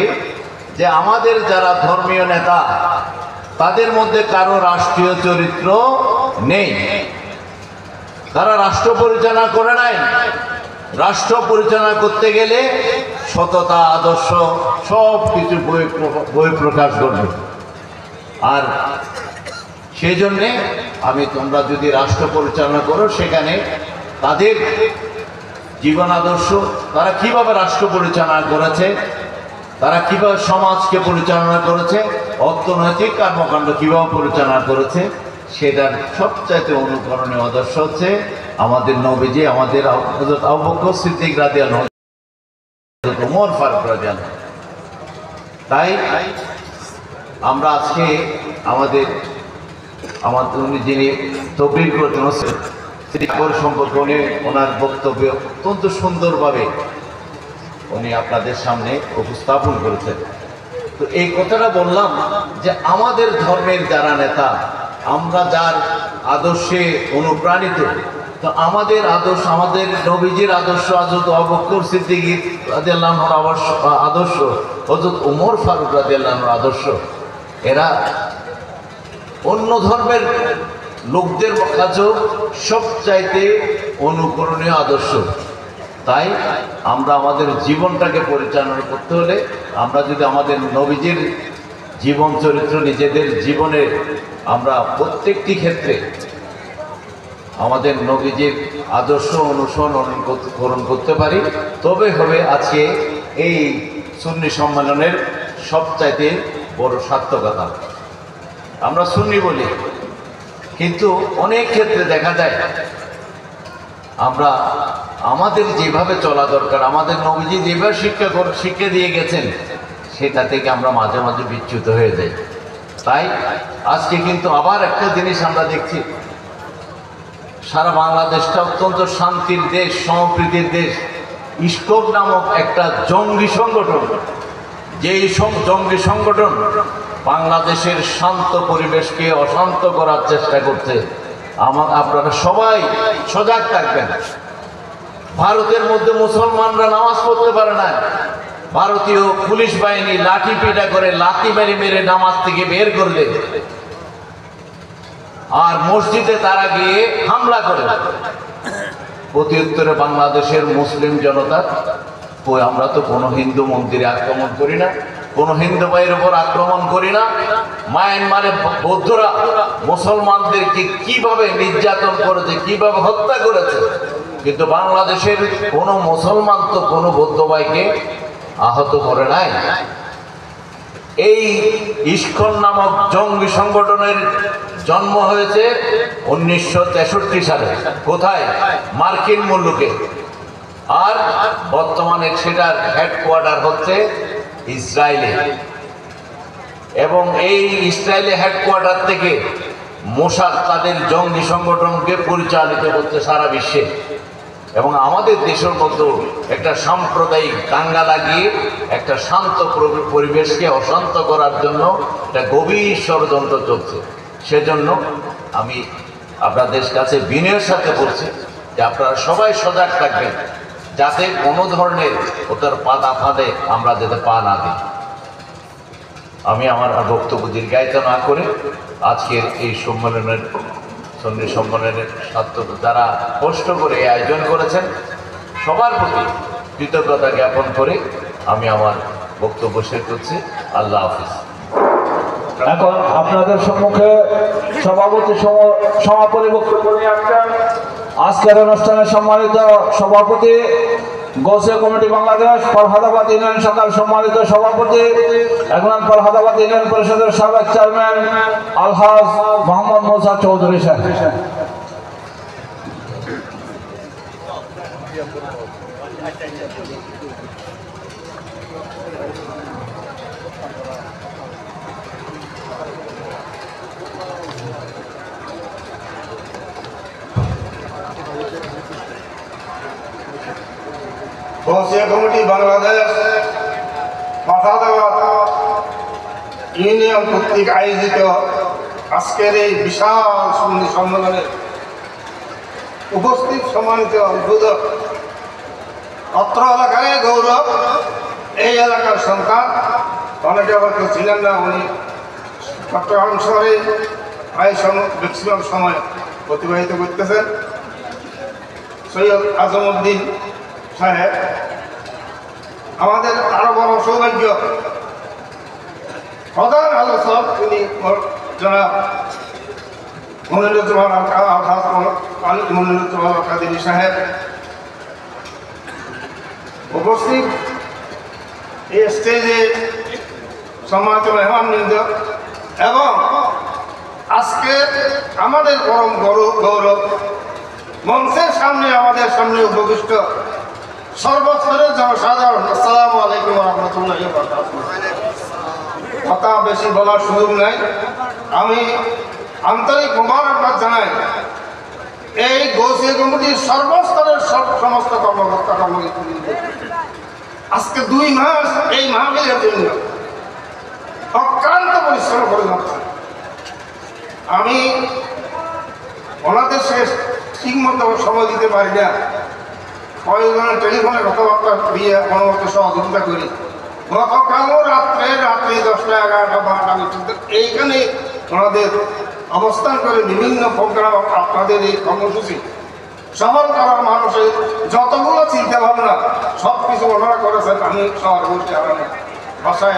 যে আমাদের যারা ধর্মীয় নেতা তাদের মধ্যে কারো রাষ্ট্রীয় চরিত্র নেই, তারা রাষ্ট্র পরিচালনা করে নাই। রাষ্ট্র পরিচালনা করতে গেলে সততা, আদর্শ সব কিছু বই প্রকাশ করবে। আর সেই জন্যে তোমরা যদি রাষ্ট্র পরিচালনা করো, সেখানে তাদের জীবন আদর্শ, তারা কিভাবে রাষ্ট্র পরিচালনা করেছে, তারা কিভাবে সমাজকে পরিচালনা করেছে, অর্থনৈতিক কর্মকাণ্ড কিভাবে পরিচালনা করেছে, সেটার সবচাইতে অনুকরণীয় আদর্শ হচ্ছে আমাদের নবীজি, আমাদের হযরত আবু বকর সিদ্দিক রাদিয়াল্লাহু আনহু, হযরত ওমর ফারুক রাদিয়াল্লাহু আনহু। তাই আমরা আজকে আমাদের উনি যিনি তকরির করেছেন সম্পর্কে উনি ওনার বক্তব্য অত্যন্ত সুন্দরভাবে উনি আপনাদের সামনে উপস্থাপন করেছেন। তো এই কথাটা বললাম যে আমাদের ধর্মের যারা নেতা, আমরা যার আদর্শে অনুপ্রাণিত, তো আমাদের আদর্শ, আমাদের নবীজির আদর্শ, হযরত আবু বকর সিদ্দিক রাদিয়াল্লাহু আনহুর আদর্শ, হযরত ওমর ফারুক রাদিয়াল্লাহু আনহুর আদর্শ, এরা অন্য ধর্মের লোকদের কাছেও সবচাইতে অনুকরণীয় আদর্শ। তাই আমরা আমাদের জীবনটাকে পরিচালনা করতে হলে আমরা যদি আমাদের নবীজির জীবন চরিত্র নিজেদের জীবনে আমরা প্রত্যেকটি ক্ষেত্রে আমাদের নবীজির আদর্শ অনুসরণ করতে পারি, তবে হবে আজকে এই সুন্নি সম্মেলনের সবচাইতে বড় সার্থকতা। আমরা সুন্নি বলি, কিন্তু অনেক ক্ষেত্রে দেখা যায় আমরা আমাদের যেভাবে চলা দরকার, আমাদের নবীজি যেভাবে শিক্ষা দিয়ে গেছেন, সেটা থেকে আমরা মাঝে মাঝে বিচ্যুত হয়ে যাই। তাই আজকে কিন্তু আবার একটা জিনিস আমরা দেখছি, সারা বাংলাদেশটা অত্যন্ত শান্তির দেশ, সম্প্রীতির দেশ। ইসকন নামক একটা জঙ্গি সংগঠন, যেই জঙ্গি সংগঠন বাংলাদেশের শান্ত পরিবেশকে অশান্ত করার চেষ্টা করছে। আপনারা সবাই সজাগ থাকবেন। ভারতের মধ্যে মুসলমানরা নামাজ পড়তে পারে না, ভারতীয় পুলিশ বাহিনী লাঠি পিটা করে, লাঠি মেরে মেরে নামাজ থেকে বের করলে, আর মসজিদে তারা গিয়ে হামলা করে। প্রত্যুত্তরে বাংলাদেশের মুসলিম জনতা, আমরা তো কোনো হিন্দু মন্দিরে আক্রমণ করি না, কোনো হিন্দু ভাইয়ের উপর আক্রমণ করি না। মায়ানমারে বৌদ্ধরা মুসলমানদেরকে কিভাবে নির্যাতন করেছে, কিভাবে হত্যা করেছে, কিন্তু বাংলাদেশের কোনো মুসলমান তো কোনো বৌদ্ধ ভাইকে আহত করে নাই। এই ইসকন নামক জঙ্গি সংগঠনের জন্ম হয়েছে 1963 সালে। কোথায়? মার্কিন মুলুকে। আর বর্তমানে সেটার হেডকোয়ার্টার হচ্ছে ইসরায়েলে। এবং এই ইসরায়েলে হেডকোয়ার্টার থেকে মোসাদ তাদের জঙ্গি সংগঠনকে পরিচালিত করতে সারা বিশ্বে। এবং আমাদের দেশের মতো একটা সাম্প্রদায়িক দাঙ্গা লাগিয়ে একটা শান্ত পরিবেশকে অশান্ত করার জন্য একটা গভীর ষড়যন্ত্র চলছে। সেজন্য আমি আপনাদের কাছে বিনয়ের সাথে বলছি যে আপনারা সবাই সজাগ থাকবেন, যাতে কোনো ধরনের ওটার পাতা ফাঁদে আমরা যাতে পা না দিই। আমি আমার বক্তব্য দীর্ঘায়িত না করে আজকের এই সম্মেলনের সুন্নি সম্মেলনের সার্থক যারা কষ্ট করে এই আয়োজন করেছেন, সবার প্রতি কৃতজ্ঞতা জ্ঞাপন করে আমি আমার বক্তব্য শেষ করছি। আল্লাহ হাফিজ। এখন আপনাদের সম্মুখে সভাপতি সমাপনী বক্তব্য নিয়ে আসছেন আজকের অনুষ্ঠানের সম্মানিত সভাপতি, গৌসিয়া কমিটি বাংলাদেশ ফরহাদাবাদ ইউনিয়ন শাখার সম্মানিত সভাপতি, এখন ফরহাদাবাদ ইউনিয়ন পরিষদের সাবেক চেয়ারম্যান আলহাজ মোহাম্মদ মুসা চৌধুরী সাহেব। গৌসিয়া কমিটি বাংলাদেশ ফরহাদাবাদ ইউনিয়ন কর্তৃক আয়োজিত আজকের এই বিশাল সুন্নি সম্মেলনে উপস্থিত সম্মানিত উদ্বোধক, অত্র এলাকায় গৌরব, এই এলাকার সন্তান, অনেকে হয়তো ছিলেন না, উনি চট্টগ্রাম শহরে প্রায় ম্যাক্সিমাম সময় অতিবাহিত করতেছেন, সৈয়দ আজমউদ্দিন সাহেব। আমাদের আরো বড় সৌভাগ্য, প্রধান আলোচক তিনি জনাব মনিরুজ্জামান কাদিনী সাহেব, উপস্থিত এই স্টেজে সম্মানিত মেহমানবৃন্দ এবং আজকে আমাদের পরম গৌরব মঞ্চের সামনে আমাদের সামনে উপবিষ্ট সর্বস্তরের জনসাধারণ, আসসালামু আলাইকুম ওয়া রাহমাতুল্লাহি ওয়া বারাকাতুহু। কথা বেশি বলার সুযোগ নাই, আমি আন্তরিক মোবারকবাদ জানাই এই গৌসিয়া কমিটির সর্বস্তরের সমস্ত কর্মকর্তা কর্মকর্তাবৃন্দ। আজকে 2 মাস এই মাহফিলের জন্য অক্লান্ত পরিশ্রম করে যাচ্ছে। আমি ওনাদের শেষ ঠিক মতো সময় দিতে পারি না, কয়েকজনের টেলিফোনে কথাবার্তা দিয়ে কোনো মতো সহযোগিতা করি। গতকালও রাত্রে 10টা 11টা 12টা পর্যন্ত এইখানে ওনাদের অবস্থান করে বিভিন্ন প্রোগ্রাম আপনাদের এই কর্মসূচি সফল করার মানুষের যতগুলো চিন্তা ভাবনা সব কিছু ওনারা করেছেন। আমি শহর বসে আরামে বাসায়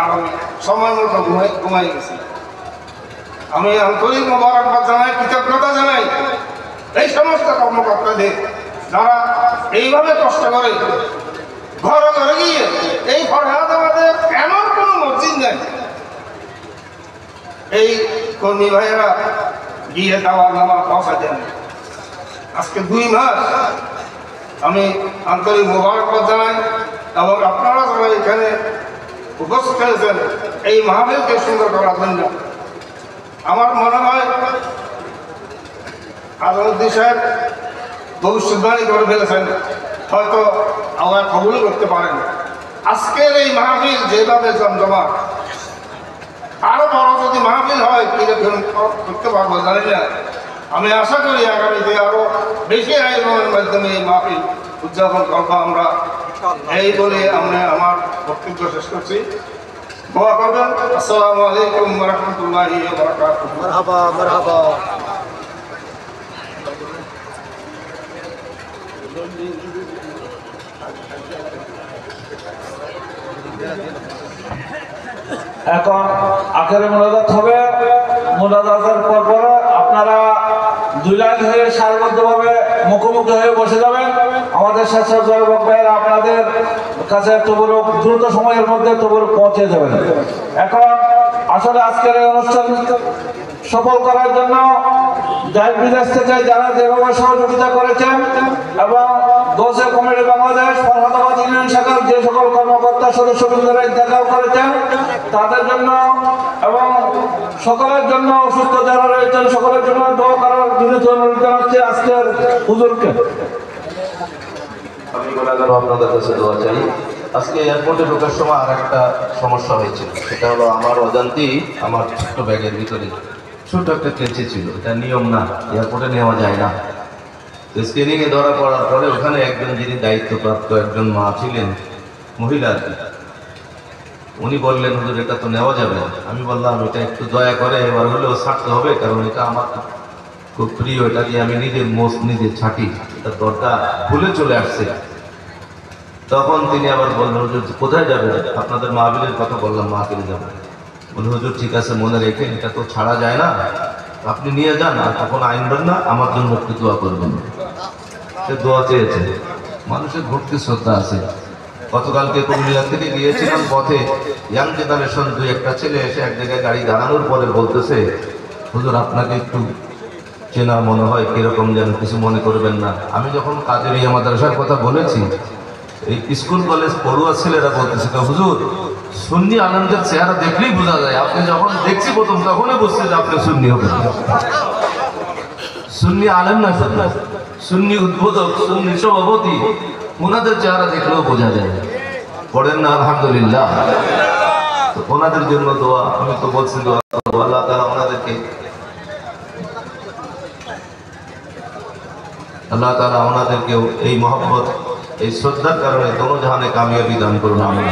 আরামে সময় মতো ঘুমাই গেছি। আমি আন্তরিক মোবারকবাদ জানাই, কৃতজ্ঞতা জানাই এই সমস্ত কর্মকর্তাদের যারা এইভাবে কষ্ট করে ঘরে ঘরে গিয়ে এই ফরহাদাবাদের এমন কোনো মসজিদ নেই এই কর্মী ভাইয়েরা গিয়ে দাওয়াত নামাজ পৌঁছা দেন। আজকে 2 মাস আমি আন্তরিক মোবারকবাদ জানাই এবং আপনারা যারা এখানে উপস্থিত হয়েছেন এই মাহফিলকে সুন্দর করার জন্য। আমার মনে হয় আজমউদ্দিন সাহেব ভবিষ্যৎবাণী করে ফেলেছেন, হয়তো আমরা কবুল করতে পারেন। আজকের এই মাহফিল যেভাবে জমজমা, আরো বড় যদি মাহফিল হয় কিরকম করতে পারবো জানি না। আমি আশা করি আগামীতে আরো বেশি আয়োজনের মাধ্যমে এই মাহফিল উদযাপন করবো আমরা। এই বলে আমি আমার বক্তব্য শেষ করছি। দোয়া করবেন। আসসালামু আলাইকুম ওয়া রাহমাতুল্লাহি ওয়া বারাকাতুহু। মারহাবা মারহাবা। এখন আখেরে মোনাজাত হবে। মোনাজাতের পর আপনারা 2 লাইন হয়ে সারিবদ্ধভাবে মুখোমুখি হয়ে বসে যাবেন। আমাদের স্বেচ্ছাসেবক ভাইয়েরা আপনাদের কাছে তবুর দ্রুত সময়ের মধ্যে তবুর পৌঁছে যাবেন। এখন আসলে আজকের এই অনুষ্ঠান সফল করার জন্য দেশ বিদেশ থেকে যারা যেভাবে সহযোগিতা করেছেন এবং গৌসিয়া কমিটি বাংলাদেশ ফরহাদাবাদ ইউনিয়ন শাখার যে সকল কর্মকর্তা সদস্যবৃন্দরা ইন্তেকাল করেছেন তাদের জন্য এবং সকলের জন্য, অসুস্থ যারা রয়েছেন সকলের জন্য দোয়া করার বিনীত অনুরোধ জানাচ্ছি আজকের হুজুরকে। আমি গুনাহগার আপনাদের কাছে দোয়া চাই। আজকে এয়ারপোর্টে ঢোকার সময় আর একটা সমস্যা হয়েছিল, সেটা হলো আমার অজান্তেই আমার ছোট্ট ব্যাগের ভিতরে ছোট একটা কেঁচি ছিল। এটা নিয়ম না, এয়ারপোর্টে নেওয়া যায় না। তো স্ক্রিনিংয়ে ধরা পড়ার পরে ওখানে একজন যিনি দায়িত্বপ্রাপ্ত একজন মা ছিলেন, মহিলা আর কি, উনি বললেন হুজুর এটা তো নেওয়া যাবে না। আমি বললাম এটা একটু দয়া করে এবার হলেও ছাড়তে হবে, কারণ এটা আমার খুব প্রিয়, এটা দিয়ে আমি নিজে ছাটি, এটা দরকার ভুলে চলে আসছে। তখন তিনি আবার বললেন হুজুর কোথায় যাবেন? আপনাদের মাহফিলের কথা বললাম, মাহফিলে যাবেন। বলে হুজুর ঠিক আছে মনে রেখে, এটা তো ছাড়া যায় না, আপনি নিয়ে যান, আর কখন আনবেন না আমার জন্য একটু দোয়া করবেন। সে দোয়া চেয়েছে। মানুষের ভক্তি শ্রদ্ধা আছে। গতকালকে কুমিল্লা থেকে গিয়েছিলাম, পথে ইয়াং জেনারেশন 2-1টা ছেলে এসে এক জায়গায় গাড়ি দাঁড়ানোর পরে বলতেছে হুজুর আপনাকে একটু চেনা মনে হয়, কিরকম যেন কিছু মনে করবেন না। আমি যখন কাদের এই মাদ্রাসার কথা বলেছি, এই স্কুল কলেজ পড়ুয়া ছেলেরা বলতেছে হুজুর সুন্নি আলেমদের চেহারা দেখলেই বোঝা যায়, আপনি যখন দেখছি প্রথম তখনই বুঝছে যে আপনি সুন্নি হবেন। সুন্নি আলেম না, সুন্নি উদ্বোধক, সুন্নি সভাপতি, ওনাদের চেহারা দেখলেও বোঝা যায়। পড়েন না আলহামদুলিল্লাহ। তো ওনাদের জন্য দোয়া, আমি তো বলছি দোয়া আল্লাহ তাআলা ওনাদেরকে, আল্লাহ তাআলা ওনাদেরকেও এই মহব্বত এই শ্রদ্ধার কারণে দোনো জাহানে কামিয়াবি দান করুন। আমিন।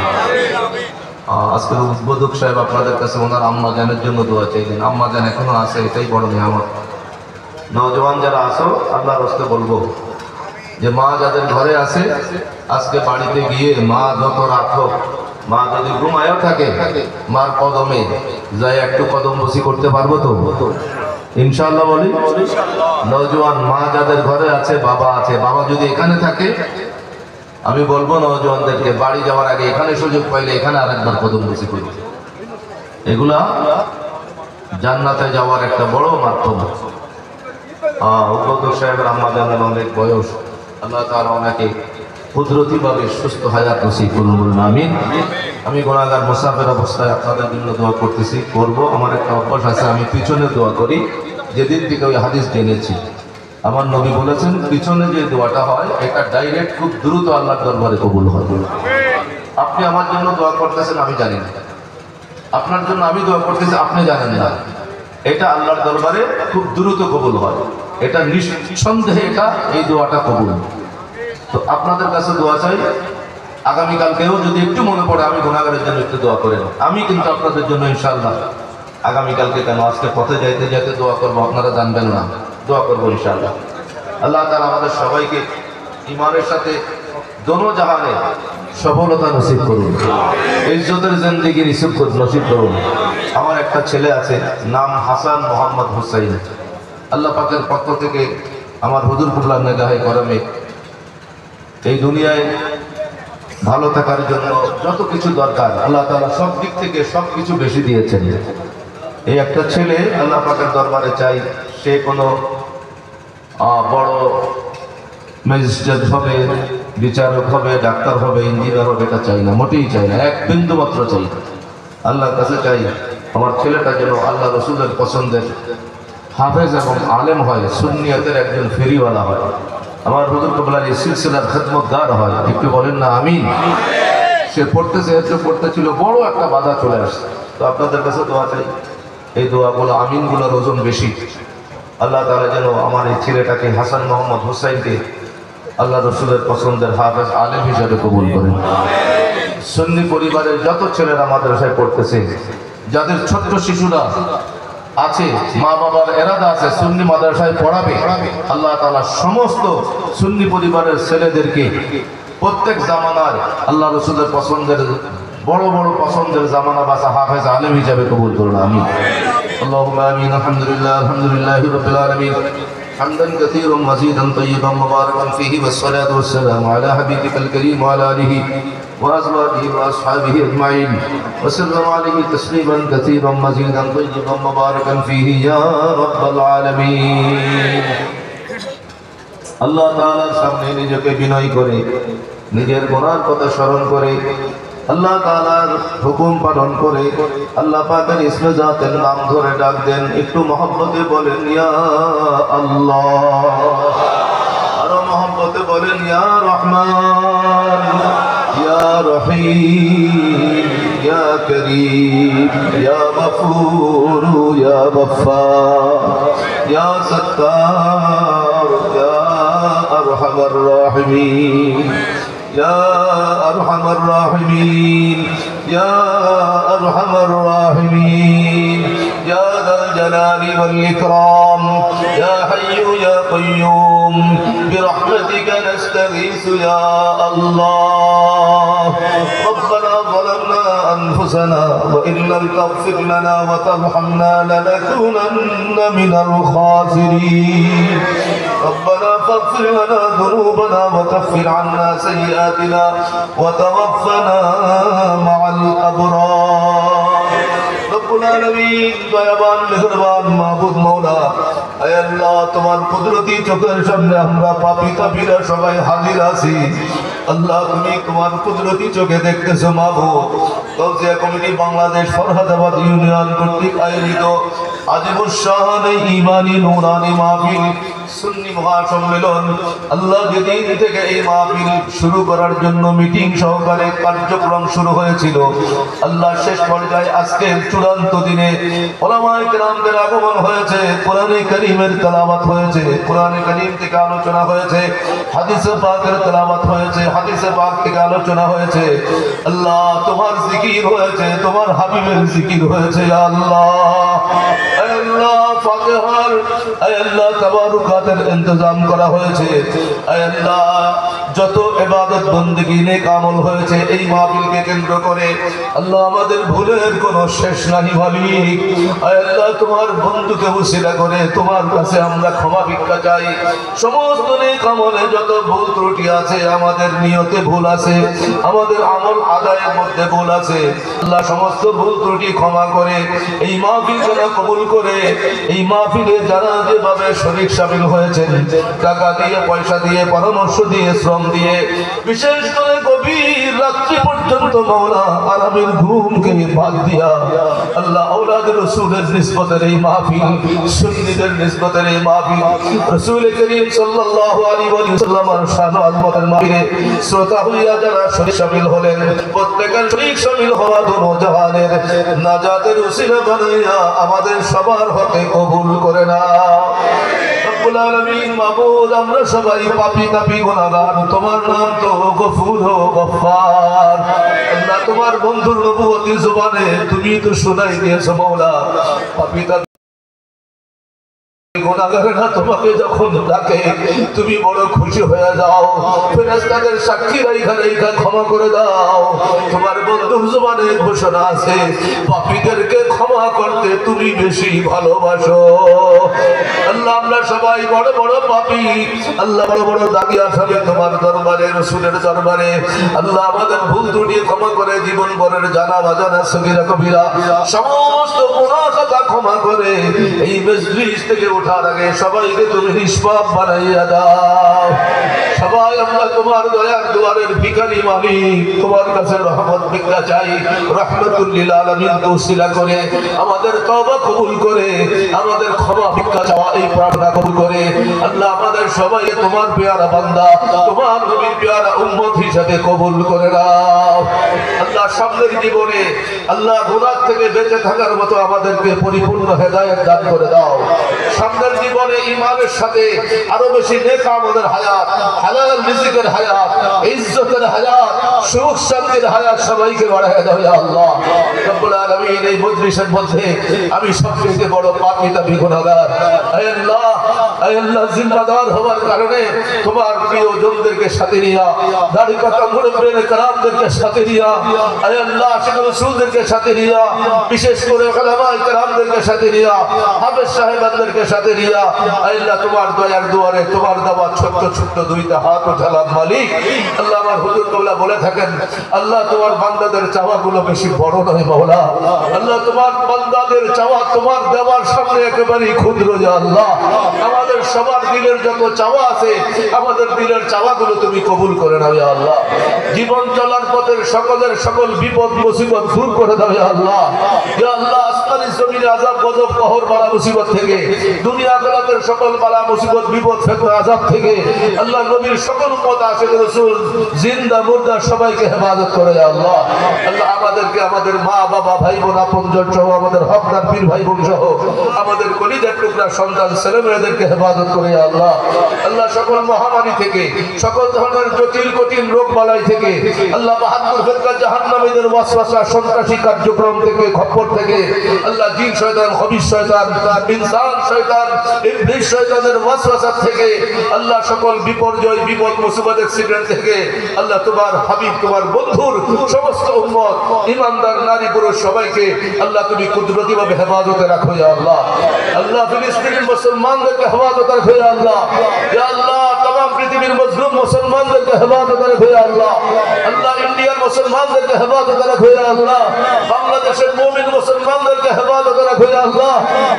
আজকের উদ্বোধক সাহেব আপনাদের কাছে ওনার আম্মা জানের জন্য দোয়া চাইলেন। আম্মা জান এখনো আছে, এটাই বড় নিয়ামত। নওজওয়ান যারা আসো আল্লাহর রাস্তে বলবো যে মা যাদের ঘরে আছে আজকে বাড়িতে গিয়ে মা যত রাখো, মা যদি ঘুমায়ও থাকে মার কদমে যাই একটু কদম বসি করতে পারবো তো ইনশাআল্লাহ বলি। নওজওয়ান মা যাদের ঘরে আছে, বাবা আছে, বাবা যদি এখানে থাকে আমি বলবো নওজওয়ানদেরকে বাড়ি যাওয়ার আগে এখানে সুযোগ পাইলে এখানে আরেকবার কদম বেশি করি। এগুলা জান্নাতে যাওয়ার একটা বড় মাধ্যম। উপদক সাহেবের আমাদের অনেক বয়স, আল্লাহ তাআলা ওনাকে কুদরতিভাবে সুস্থ হায়াত নসিব করুন, বলুন আমিন। আমি গুনাহগার মুসাফির অবস্থায় আপনাদের জন্য দোয়া করতেছি, করব। আমার একটা অভ্যাস আছে, আমি পিছনে দোয়া করি। যেদিন থেকে ওই হাদিস জেনেছি, আমার নবী বলেছেন পিছনে যে দোয়াটা হয় এটা ডাইরেক্ট খুব দ্রুত আল্লাহর দরবারে কবুল হয়। আপনি আমার জন্য দোয়া করতেছেন, আমি জানি না। আপনার জন্য আমি দোয়া করতেছি, আপনি জানেন না। এটা আল্লাহর দরবারে খুব দ্রুত কবুল হয়। এটা নিঃসন্দেহে এটা এই দোয়াটা কবুল। তো আপনাদের কাছে দোয়া চাই, আগামীকালকেও যদি একটু মনে পড়ে আমি গুনাহগারের জন্য একটু দোয়া করেন। আমি কিন্তু আপনাদের জন্য ইনশাআল্লাহ আগামীকালকে কেন আজকে পথে যাইতে যাইতে দোয়া করবো, আপনারা জানবেন না, দোয়া করবো ইনশাআল্লাহ। আল্লাহ তাআলা আমাদের সবাইকে ঈমানের সাথে দোনো জাহানে সফলতা নসিব করুন, ইজ্জতের জিন্দেগি নসিব করুন। আমার একটা ছেলে আছে, নাম হাসান মোহাম্মদ হুসাইন। আল্লাহ পাকের পক্ষ থেকে আমার হুজুরপুল্লাহ নেগাহে করমে এই দুনিয়ায় ভালো থাকার জন্য যত কিছু দরকার আল্লাহ তাআলা সব দিক থেকে সব কিছু বেশি দিয়েছেন। এই একটা ছেলে আল্লাহ পাকের দরবারে চাই, সে কোনো বড় ম্যাজিস্ট্রেট হবে, বিচারক হবে, ডাক্তার হবে, ইঞ্জিনিয়ার হবে, এটা চাই না, মোটেই চাই না, এক বিন্দু মাত্র চাই না। আল্লাহর কাছে চাই আমার ছেলেটা যেন আল্লাহ রসুলের পছন্দের হাফেজ এবং আলেম হয়, সুন্নিয়তের একজন ফেরিওয়ালা হয়, আমার হুজুর কেবলার এই সিলসিলার খেদমতগার হয়। একটু বলেন না আমিন। সে পড়তেছিল, বড় একটা বাধা চলে আসছে। তো আপনাদের কাছে দোয়া চাই, এই দোয়াগুলো আমিনগুলোর ওজন বেশি। আল্লাহ তাআলা যেন আমার এই ছেলেটাকে হাসান মোহাম্মদ হুসাইনকে আল্লাহ রসুলের পছন্দের হাফেজ আলেম হিসাবে কবুল করেন। সুন্নি পরিবারের যত ছেলেরা মাদ্রাসায় পড়তেছে, যাদের ছোট্ট শিশুরা আছে, মা বাবার এরাদা আছে সুন্নি মাদ্রাসায় পড়াবে, আল্লাহ তাআলা সমস্ত সুন্নি পরিবারের ছেলেদেরকে প্রত্যেক জামানার আল্লাহ রসুলের পছন্দের বড় বড় পছন্দের জামানা বাসা হাফেজ আলেম হিসাবে কবুল করুন, আমিন। আল্লাহুম্মা আমিন। আলহামদুলিল্লাহি রাব্বিল আলামিন হামদান কাসীরান মাজিদান তাইয়িবান মুবারাকান ফীহি ওয়াসসালাতু ওয়াসসালামু আলা হাবিবিকাল কারীম ওয়া আলা আলিহি ওয়া আজওয়াজিহি ওয়া আসহাবিহি আজমাইন ওয়া সাল্লামু আলাইহি তাসলিমান কাসীরান মাজিদান তাইয়িবান মুবারাকান ফীহি ইয়া রাব্বাল আলামিন। আল্লাহ তাআলার সামনে নিজেকে বিনয় করে, নিজের গুনার কথা স্মরণ করে, আল্লাহ তাআলার হুকুম পালন করে, আল্লাহ পাকের ইসমে জাতের নাম ধরে ডাক দেন। একটু মহব্বতে বলেন ইয়া আল্লাহ, আরো মহব্বতে বলেন ইয়া রহমান, ইয়া রহিম, ইয়া করিম, ইয়া গফুর, ইয়া গফফার, ইয়া সত্তার, ইয়া আরহামার রাহিমিন, يا أرحم الراحمين، يا أرحم الراحمين، يا ذا الجلال والإكرام، يا حي يا قيوم برحمتك نستغيث يا الله. ربنا ظلمنا أنفسنا وإن لم تغفر لنا وترحمنا لنكونن من الخاسرين. ربنا فاغفر لنا ذنوبنا وكفر عنا سيئاتنا وتوفنا مع الأبرار. রব্বুল আলামিন দয়াবান মেহেরবান মাবুদ মওলা, আয় আল্লাহ তোমার কুদরতি চোখের সামনে আমরা পাপী কাফিরা সবাই হাজির আছি। আল্লাহ তুমি তোমার কুদরতি চোখে দেখতেছো মাবুদ। গাউসিয়া কমিটি বাংলাদেশ ফরহাদাবাদ ইউনিয়ন কর্তৃক আয়োজিত আজিমুস শান ঈমানী নূরানী মাহফিল সুন্নি মহাসম্মেলন, আল্লাহ যেদিন থেকে এই মাহফিল শুরু করার জন্য মিটিং সহকারে কার্যক্রম শুরু হয়েছিল, আল্লাহ শেষ পর্যায়ে আজকের চূড়ান্ত দিনে উলামায়ে কেরামদের আগমন হয়েছে, কোরআনে কারীমের তেলাওয়াত হয়েছে, কোরআনে কারীম থেকে আলোচনা হয়েছে, হাদিসে পাকের তেলাওয়াত হয়েছে, হাদিসে পাক থেকে আলোচনা হয়েছে। আল্লাহ তোমার জিকির হয়েছে, তোমার হাবিবের জিকির হয়েছে। আল্লাহ আল্লাহ ফাতিহা তোমার আয় আল্লাহ তাবারুকাতের ইন্তজাম করা হয়েছে। আয় আল্লাহ যত ইবাদত বندگی নেক আমল হয়েছে এই মাহফিলকে কেন্দ্র করে আল্লাহ আমাদের ভুলের কোনো শেষ নাই মালিক। আয় আল্লাহ তোমার বন্ধুকে উসিলা করে তোমার কাছে আমরা ক্ষমা ভিক্ষা চাই। সমস্ত নেক আমলে যত ভুল ত্রুটি আছে, আমাদের নিয়তে ভুল আছে, আমাদের আমল আদায়ের মধ্যে ভুল আছে, আল্লাহ সমস্ত ভুল ত্রুটি ক্ষমা করে এই মাহফিল যেন কবুল করে এই মাহফিলে যারা যেভাবে শরীক শামিল হয়েছেন, টাকা দিয়ে, পয়সা দিয়ে, পরামর্শ দিয়ে, শ্রম দিয়ে, বিশেষ করে গভীর রাত্রি পর্যন্ত মাওলা আরামের ঘুমকে বাদ দিয়া আল্লাহ আওলাদ রাসূলের নিসবতের এই মাহফিল, সুন্নিদের নিসবতের এই মাহফিল, রাসূল করিম সাল্লাল্লাহু আলাইহি ওয়াসাল্লামের শান ও আযমতের মাহফিলে শ্রোতা হইয়া যারা শরীক শামিল হলেন, প্রত্যেকের শরীক শামিল হওয়া দোনো জাহানের নাজাতের উসিলা বানাইয়া আমাদের সবার হকে কবুল করে নাও। রব্বুল আলামিন মাবুদ, আমরা সবাই পাপী তাপী গুনাহগার, তোমার নাম তো গফুর ও গফফার। আল্লাহ তোমার বন্ধুর নবুয়তি জবানে তুমি তো শোনাই দিয়েছো মাওলা, পাপী তাপী গুনাহগারেরা তোমাকে যখন ডাকে তুমি বড় খুশি হয়ে যাও, ফেরেশতাদের সাক্ষী রাইখা রাইখা ক্ষমা করে দাও। তোমার বন্ধুর জবানে ঘোষণা আছে পাপীদেরকে ক্ষমা করতে তুমি বেশি ভালোবাসো। আল্লাহ আমরা সবাই বড় বড় পাপী, আল্লাহ বড় বড় দাবি আসামি তোমার দরবারে, রাসূলের দরবারে আল্লাহ আমাদের ভুল ত্রুটি ক্ষমা করে জীবন ভরের জানা বাজানা সগীরা কবিরা সমস্ত গুনাহ খাতা ক্ষমা করে এই মজলিস থেকে ওঠার আগে সবাইকে তুমি নিষ্পাপ বানাইয়া দাও। সবাই আমরা তোমার দয়ার দুয়ারের ভিখারি মালিক, তোমার কাছে রহমত ভিক্ষা চাই। রাহমাতুল লিল আলামিন উসিলা করে আমাদের তওবা কবুল করে, আমাদের ক্ষমা ভিক্ষা চাওয়া এই প্রার্থনা কবুল করে আল্লাহ আমাদের সবাইকে তোমার পেয়ারা বান্দা, তোমার নবীর পেয়ারা উম্মত হিসেবে কবুল করে নাও। আল্লাহ সামনের জীবনে আল্লাহ গুনাহ থেকে বেঁচে থাকার মতো আমাদেরকে পরিপূর্ণ হেদায়েত দান করে দাও। সামনের জীবনে ঈমানের সাথে আরো বেশি নেক আমলের হায়াত, হালাল রিজিকের হায়াত, ইজ্জতের হায়াত, সুখ শান্তির হায়াত সবাইকে বাড়ায় দাও ইয়া আল্লাহ। রব্বুল আলামিন এই মজলিসের মধ্যে আমি সবচেয়ে বড় পাপী তাপী গুনাহগার। হে আল্লাহ, হে আল্লাহ জিম্মাদার হওয়ার কারণে তোমার প্রিয়জনদেরকে সাথে নিয়া, দাড়ি কাটা মুরব্বিয়ে কেরামদেরকে সাথে নিয়া, হে আল্লাহ আশিক রাসূলদেরকে সাথে নিয়া, বিশেষ করে উলামায়ে কেরামদেরকে সাথে নিয়া, হাফেজ সাহেবদেরকে সাথে নিয়া, হে আল্লাহ তোমার দয়ার দুয়ারে তোমার দেওয়া ছোট্ট ছোট্ট দুইটা হাত উঠালাম মালিক। আল্লাহ আমার হুজুর কবলা বলে থাকেন আল্লাহ তোমার বান্দাদের চাওয়াগুলো বেশি বড় নয় মাওলা। আল্লাহ তোমার বান্দাদের চাওয়া তোমার দেওয়ার সামনে একেবারেই ক্ষুদ্র ইয়া আল্লাহ। আমাদের সবার দিলের যত চাওয়া আছে আমাদের দিলের চাওয়াগুলো তুমি কবুল করে নাও ইয়া আল্লাহ। জীবন চলার পথের সকলের সকল বিপদ মুসিবত দূর করে দাও ইয়া আল্লাহ। ইয়া আল্লাহ আসমানি জমিনে আযাব গজব কহর বালা মুসিবত থেকে, দুনিয়া আখিরাতের সকল বালা মুসিবত বিপদ ফিতনা আযাব থেকে আল্লাহ নবীর সকল উম্মত আশিক রাসূল জিন্দা মুর্দা সবাইকে হেফাজত করে ইয়া আল্লাহ। আল্লাহ আমাদেরকে, আমাদের মা বাবা ভাই বোন আপনজন সহ, আমাদের হকদার পীর ভাই বোন সহ, আমাদের কলিজার টুকরা সন্তান ছেলে মেয়েদেরকে হেফাজত করে ইয়া আল্লাহ। আল্লাহ সকল মহামারী থেকে, সকল ধরনের জটিল কঠিন রোগ বালাই থেকে, আল্লাহ ৭২ ফেরকা জাহান্নামীদের ওয়াসওয়াসা সন্ত্রাসী কার্যক্রম থেকে, খপ্পর থেকে, আল্লাহ জিন শয়তান, খবিশ শয়তান, ইনসান শয়তান, ইবলিস শয়তানের ওয়াসওয়াসা থেকে, আল্লাহ সকল বিপর্যয় বিপদ মুসিবত অ্যাক্সিডেন্ট থেকে আল্লাহ তোমার হাবিব তোমার বন্ধুর সমস্ত উম্মত ইমানদার নারী পুরুষ সবাইকে আল্লাহ তুমি কুদরতিভাবে হেফাজতে রাখো ইয়া আল্লাহ। আল্লাহ ফিলিস্তিনের মুসলমানদেরকে হেফাজতে রাখো ইয়া আল্লাহ। ইয়া আল্লাহ तमाम পৃথিবীর মজলুম মুসলমানদেরকে হেফাজতে রাখো ইয়া আল্লাহ। আল্লাহ ইন্ডিয়ার মুসলমানদেরকে হেফাজতে রাখো ইয়া আল্লাহ। বাংলাদেশের মুমিন মুসলমানদেরকে হেফাজতে রাখো ইয়া আল্লাহ।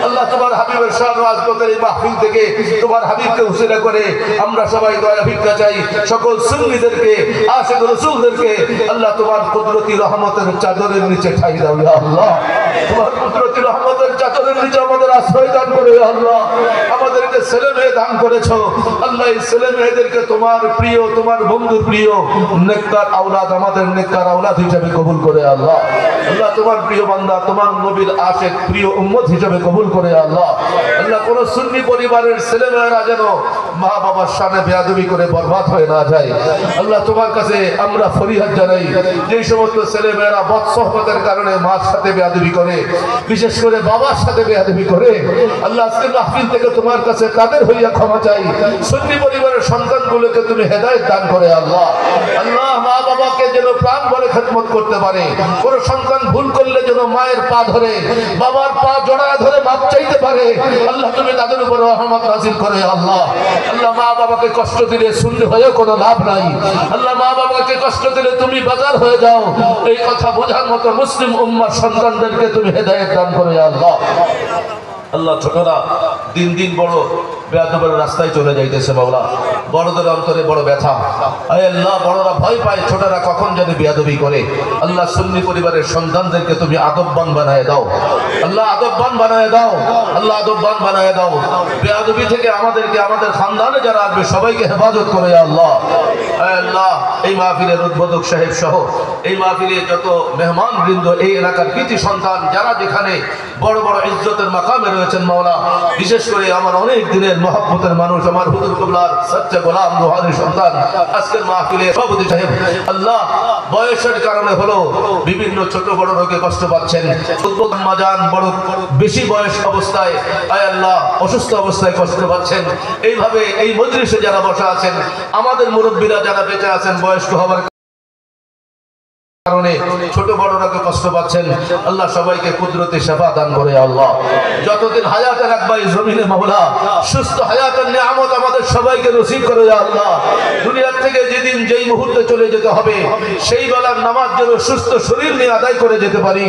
আল্লাহ তোমার হাবিবের শান ও আযমতের এই মাহফিল থেকে তোমার হাবিবকে উসিলা করে আমরা সবাই দয়া ভিক্ষা চাই। সকল সুন্নিদেরকে, আশিক রাসূলদেরকে আল্লাহ তোমার কুদরতি রহমতের চাদরের নিচে ঠাই দাও ইয়া আল্লাহ। তোমার কুদরতি রহমতের চাদরের নিচে আমাদের আশ্রয় দান করো ইয়া আল্লাহ। আমাদেরকে ছেলে মেয়ে দান করেছো আল্লাহ, এই ছেলে মেয়েদেরকে তোমার প্রিয়, তোমার বন্ধুর প্রিয় নেককার আওলাদ, আমাদের নেককার আওলাদ হিসেবে কবুল করে আল্লাহ। আল্লাহ তোমার প্রিয় বান্দা, তোমার নবীর আশিক প্রিয় উম্মত হিসেবে কবুল করে আল্লাহ। আল্লাহ কোন সুন্নি পরিবারের ছেলে মেয়েরা যেন মা বাবার সামনে বেয়াদবি করে বরবাদ হয়ে না যায়। আল্লাহ তোমার কাছে আমরা ফরিয়াদ জানাই, যে সমস্ত ছেলে মেয়েরা বদ সোহবতের কারণে মার সাথে বেয়াদবি করে, বিশেষ বিশেষ করে বাবার সাথে বেয়াদবি করে আল্লাহ আজকে মাহফিল থেকে তোমার কাছে তাদের হইয়া ক্ষমা চাই। সুন্নি পরিবারের সন্তানগুলোকে তুমি হেদায়েত দান করে আল্লাহ। আল্লাহ মা বাবাকে যেন প্রাণ ভরে খেদমত করতে পারে। কোন সন্তান ভুল করলে যেন মায়ের পা ধরে বাবার পা জড়ায় ধরে মাপ চাইতে পারে। আল্লাহ তুমি তাদের উপর রহমত নাযিল করে আল্লাহ। আল্লাহ মা বাবাকে কষ্ট দিলে সুন্নি হয়ে কোনো লাভ নাই। আল্লাহ মা বাবাকে কষ্ট দিলে তুমি বাজার হয়ে যাও, এই কথা বোঝার মতো মুসলিম উম্মার সন্তানদেরকে তুমি হেদায়েত দান করে আল্লাহ। আল্লাহ ছোটরা দিন দিন বড় বেয়াদবের রাস্তায় চলে যাইতেছে মাওলা, বড়দের অন্তরে বড় ব্যথা। আয় আল্লাহ বড়রা ভয় পায় ছোটরা কখন জানি বেয়াদবি করে। আল্লাহ সুন্নি পরিবারের সন্তানদেরকে তুমি আদববান বানায় দাও আল্লাহ, আদববান বানায় দাও আল্লাহ, আদববান বানায় দাও। বেয়াদবি থেকে আমাদেরকে আমাদের খানদানে যারা আসবে সবাইকে হেফাজত করে আল্লাহ। আয় আল্লাহ এই মাহফিলের উদ্বোধক সাহেব সহ এই মাহফিলে যত মেহমান বৃন্দ, এই এলাকার কৃতি সন্তান যারা যেখানে বড় বড় ইজ্জতের মাকামে রয়েছেন মাওলা, বিশেষ করে আমার অনেক দিনের মহব্বতের মানুষ আমার হুজুর কিবলার সচ্চা গোলাম রুহানি সন্তান আজকের মাহফিলে সভাপতি সাহেব, আল্লাহ বয়সের কারণে হলো বিভিন্ন ছোট বড় রোগে কষ্ট পাচ্ছেন। উদ্বোধন মাজান বড় বেশি বয়স অবস্থায় আয় আল্লাহ অসুস্থ অবস্থায় কষ্ট পাচ্ছেন। এইভাবে এই মজলিসে যারা বসা আছেন, আমাদের মুরব্বীরা যারা বেঁচে আছেন বয়স্ক হওয়ার কারণে ছোট বড়রাকে কষ্ট পাচ্ছেন, আল্লাহ সবাইকে কুদরতে সেবা দান করে আল্লাহ। যতদিন হায়াতে রাখবা এই জমিনে মাওলা, সুস্থ হায়াতের নিয়ামত আমাদের সবাইকে নসিব করে আল্লাহ। দুনিয়ার থেকে যেদিন যেই মুহূর্তে চলে যেতে হবে সেই বেলার নামাজ যেন সুস্থ শরীর নিয়ে আদায় করে যেতে পারি,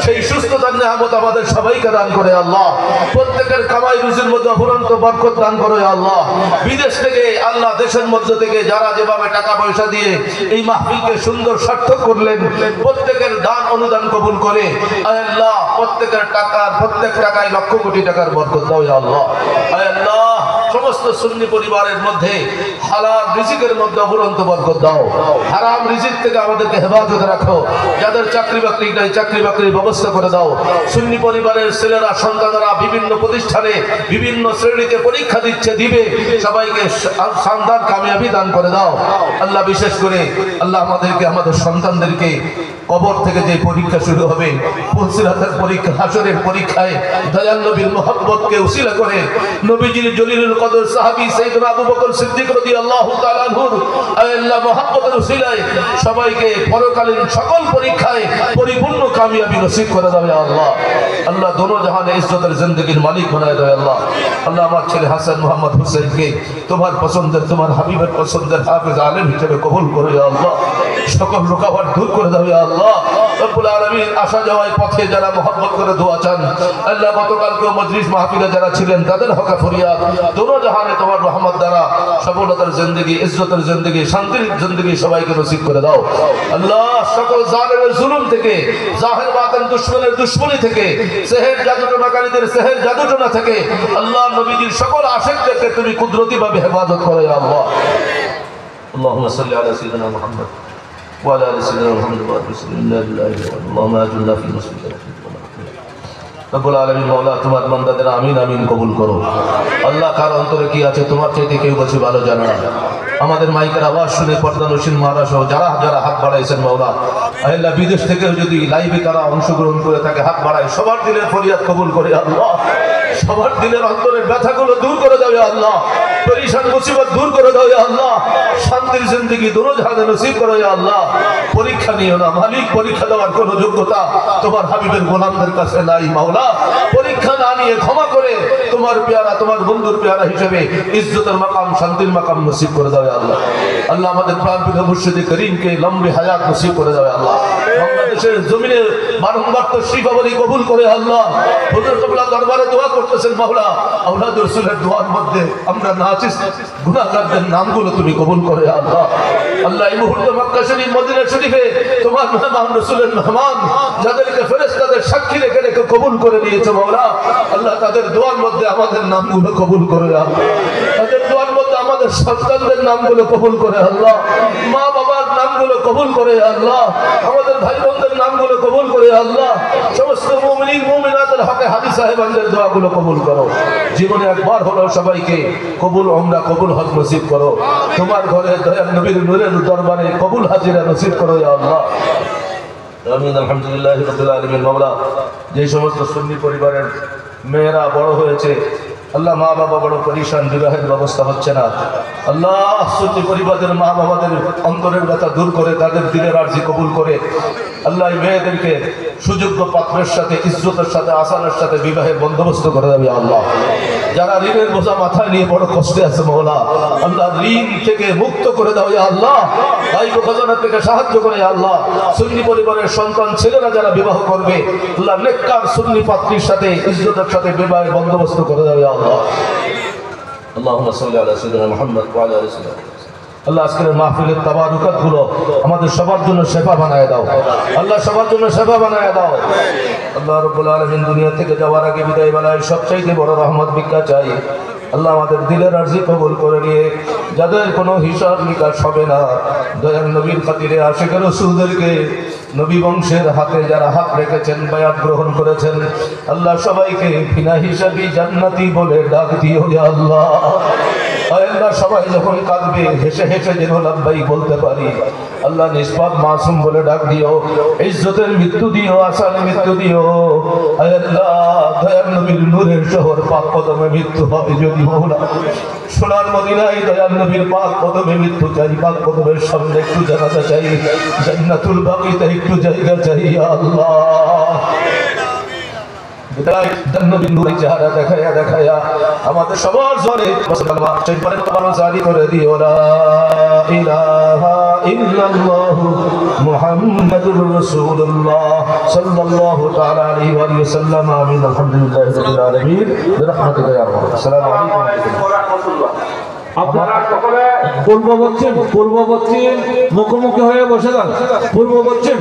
সেই সুস্থতার নিয়ামত আমাদের সবাইকে দান করে আল্লাহ। প্রত্যেকের কামাই রুজির মধ্যে অফুরন্ত বরকত দান করে আল্লাহ। বিদেশ থেকে আল্লাহ দেশের মধ্যে থেকে যারা যেভাবে টাকা পয়সা দিয়ে এই মাহফিলকে সুন্দর সার্থক করলেন, প্রত্যেকের দান অনুদান কবুল করে আল্লাহ প্রত্যেকের প্রত্যেক টাকায় লক্ষ কোটি টাকার বরকত দাও আল্লাহ। আল্লাহ সমস্ত সুন্নি পরিবারের মধ্যে হালাল রিজিকের মধ্যে অফুরন্ত বরকত দাও। হারাম রিজিক থেকে আমাদেরকে হেফাজত রাখো। যাদের চাকরি বাকরি নাই চাকরি বাকরির ব্যবস্থা করে দাও। সুন্নি পরিবারের ছেলেরা সন্তানরা বিভিন্ন প্রতিষ্ঠানে বিভিন্ন শ্রেণীতে পরীক্ষা দিবে, সবাইকে শানদার কামিয়াবি দান করে দাও আল্লাহ। বিশেষ করে আল্লাহ আমাদেরকে আমাদের সন্তানদেরকে কবর থেকে যে পরীক্ষা শুরু হবে, পুলসিরাতের পরীক্ষা, হাসরের পরীক্ষায় দয়াল নবীর মুহাব্বতকে উসিলা করে নবীজির জলিলুল কদর সাহাবী সাইয়েদনা আবু বকর সিদ্দিক রাদিয়াল্লাহু তাআলা আনহু আল্লাহ মুহাব্বতের উসিলায় সবাইকে পরকালীন সকল পরীক্ষায় পরিপূর্ণ কামিয়াবি নসিব করে দাও আল্লাহ। আল্লাহ দোনো জাহানে ইজ্জতের জিন্দেগির মালিক বানায় দাও আল্লাহ। আল্লাহ আমার ছেলে হাসান মোহাম্মদ হুসাইনকে তোমার পছন্দের তোমার হাবিবের পছন্দের হাফেজ আলেম হিসেবে কবুল করে আল্লাহ। সকল রুকাওয়াট দূর করে দাও আল্লাহ। রব্বুল আলামিন আসা যাওয়ার পথে যারা মহব্বত করে দোয়া চান আল্লাহ, গতকালকে মজলিস মাহফিলে যারা ছিলেন তাদের হকে ফরিয়াদ, দোনো জাহানে তোমার রহমত দ্বারা সফলতার জিন্দেগি, ইজ্জতের জিন্দেগি, শান্তির জিন্দেগি সবাইকে নসিব করে দাও আল্লাহ। সকল জালেমের জুলুম থেকে, জাহের বাতিল দুশমনের দুশমনি থেকে, সেহের জাদুটনাকারীদের সেহের জাদুটনা থেকে আল্লাহ নবীজির সকল আশিকদেরকে তুমি কুদরতিভাবে হেফাজত করে আল্লাহ। اللهم صل على سيدنا محمد وعلى ال سيدنا محمد وعلى رسول الله اللهم اجعلنا في مسلمين রব্বুল আলামিন মাওলা তোমার বান্দাদের আমিন আমিন কবুল করো আল্লাহ। কার অন্তরে কি আছে তোমার চাইতে কেউ বেশি ভালো জানে না। আমাদের মাইকের আওয়াজ শুনে পর্দানশীল মারা সহ যারা যারা হাত বাড়াইছেন মাওলা, আল্লাহ বিদেশ থেকেও যদি লাইভে তারা অংশগ্রহণ করে থাকে হাত বাড়ায়, সবার দিলের ফরিয়াদ কবুল করে আল্লাহ। সবার দিলের অন্তরের ব্যথাগুলো দূর করে দাও আল্লাহ। পরিশান মুসিবত দূর করে দাও আল্লাহ। শান্তির জিন্দেগি দোনো জাহানে নসিব করো আল্লাহ। পরীক্ষা নিও না মালিক, পরীক্ষা দেওয়ার কোনো যোগ্যতা তোমার হাবিবের গোলামদের কাছে নাই মাওলা। পরীক্ষা না নিয়ে ক্ষমা করে তোমার পেয়ারা, তোমার বন্ধুর পেয়ারা হিসেবে ইজ্জতের মাকাম, শান্তির মাকাম নসিব করে দাও আল্লাহ। আল্লাহ আমাদের প্রাণপ্রিয় মুর্শিদে করিমকে লম্বি হায়াত নসিব করে দাও আল্লাহ। বাংলাদেশের জমিনে বারংবার তো শিফাবলী কবুল করে আল্লাহ। হুজুর কিবলা দরবারে দোয়া করতেছেন মাওলা, আওলাদ রাসূলের দোয়ার মধ্যে আমরা নাচিস গুনাহগারদের নামগুলো তুমি কবুল করে আল্লাহ। আল্লাহ এই মুহূর্তে মক্কা শরীফ, মদিনা শরীফে তোমার মেহমান রাসূলের মেহমান যাদেরকে ফেরেশতাদের সাক্ষী রেখে রেখে কবুল করে নিয়েছে মাওলা, আল্লাহ তাদের দোয়ার মধ্যে আমাদের নামগুলো কবুল করে আল্লাহ। তাদের দোয়ার মধ্যে আমাদের সন্তানদের নামগুলো কবুল করে আল্লাহ। মা বাবার নামগুলো কবুল করে আল্লাহ। আমাদের ভাই বোনদের নামগুলো কবুল করে আল্লাহ। সমস্ত মুমিন মুমিনাতের হকে হাজী সাহেবানদের দোয়াগুলো কবুল করো। জীবনে একবার হলো সবাইকে কবুল উমরা, কবুল হজ নসিব করো। তোমার ঘরে দয়াল নবীর নূরের দরবারে কবুল হাজিরা নসিব করো ইয়া আল্লাহ। আমিন। আলহামদুলিল্লাহ রাব্বিল আলামিন। মাওলা, যে সমস্ত সুন্নি পরিবারের মেয়েরা বড় হয়েছে, আল্লাহ মা বাবা বড় পরিশান, বিবাহের ব্যবস্থা হচ্ছে না, আল্লাহ সুন্নি পরিবারের মা বাবাদের অন্তরের ব্যথা দূর করে তাদের দিলের আরজি কবুল করে আল্লাহ এই মেয়েদেরকে সুযোগ্য পাত্রের সাথে, ইজ্জতের সাথে, আসানের সাথে বিবাহের বন্দোবস্ত করে দেবে আল্লাহ। যারা ঋণের বোঝা মাথায় নিয়ে বড় কষ্টে আছে মাওলা, আল্লাহ ঋণ থেকে মুক্ত করে দাও ইয়া আল্লাহ। গায়ব খাজানা থেকে সাহায্য করে ইয়া আল্লাহ। সুন্নি পরিবারের সন্তান ছেলেরা যারা বিবাহ করবে, আল্লাহ নেককার সুন্নি পাত্রীর সাথে, ইজ্জতের সাথে বিবাহের বন্দোবস্ত করে দাও ইয়া আল্লাহ। আল্লাহুম্মা সাল্লি আলা সাইয়্যিদিনা মুহাম্মদ ওয়া আলা আলি সাল্লাম। আল্লাহ আজকের মাহফিলের তাবারুকাত গুলো আমাদের সবার জন্য শেফা বানায় দাও আল্লাহ, সবার জন্য শেফা বানায় দাও আল্লাহ। রাব্বুল আলামিন, দুনিয়া থেকে যাওয়ার আগে বিদায় বেলায় সবচাইতে বড় রহমত ভিক্ষা চাই আল্লাহ, আমাদের দিলের আরজি কবুল করে নিয়ে যাদের কোনো হিসাব নিকাশ হবে না, দয়াল নবীর খাতিরে আশিক রাসূলদেরকে নবী বংশের হাতে যারা হাত রেখেছেন, বায়াত গ্রহণ করেছেন, আল্লাহ সবাইকে বিনা হিসাবি জান্নাতি বলে ডাক দিও ইয়া আল্লাহ। আল্লাহ সবাই যখন কাঁদবে হেসে হেসে যেন লাব্বাইক বলতে পারি, আল্লাহ নিষ্পাপ মাসুম বলে ডাক দিও, ইজ্জতের মৃত্যু দিও, আসানের মৃত্যু দিও। আল্লাহ দয়াল নবীর নূরের শহর পাক কদমে মৃত্যু হবে যদি মাওলা, সোনার মদিনায় দয়াল নবীর পাক কদমে মৃত্যু চাই, পাক কদমের সামনে একটু জানাজা চাই, জান্নাতুল বাকিতে একটু জায়গা চাই আল্লাহ। চেহারা দেখায়া দেখায়া আমাদের সবার জোরে জারি করে দিও, লা ইলাহা ইল্লাল্লাহু মুহাম্মাদুর রাসূলুল্লাহ সাল্লাল্লাহু তাআলা আলাইহি ওয়া সাল্লাম। আমিন। আলহামদুলিল্লাহি রাব্বিল আলামিন। বিরহমাতিকা ইয়া আরহাম। আসসালামু আলাইকুম ওয়া রাহমাতুল্লাহ। আপনারা সকলে পূর্ববর্তী মুখোমুখি হয়ে বসে যান। পূর্ববর্তী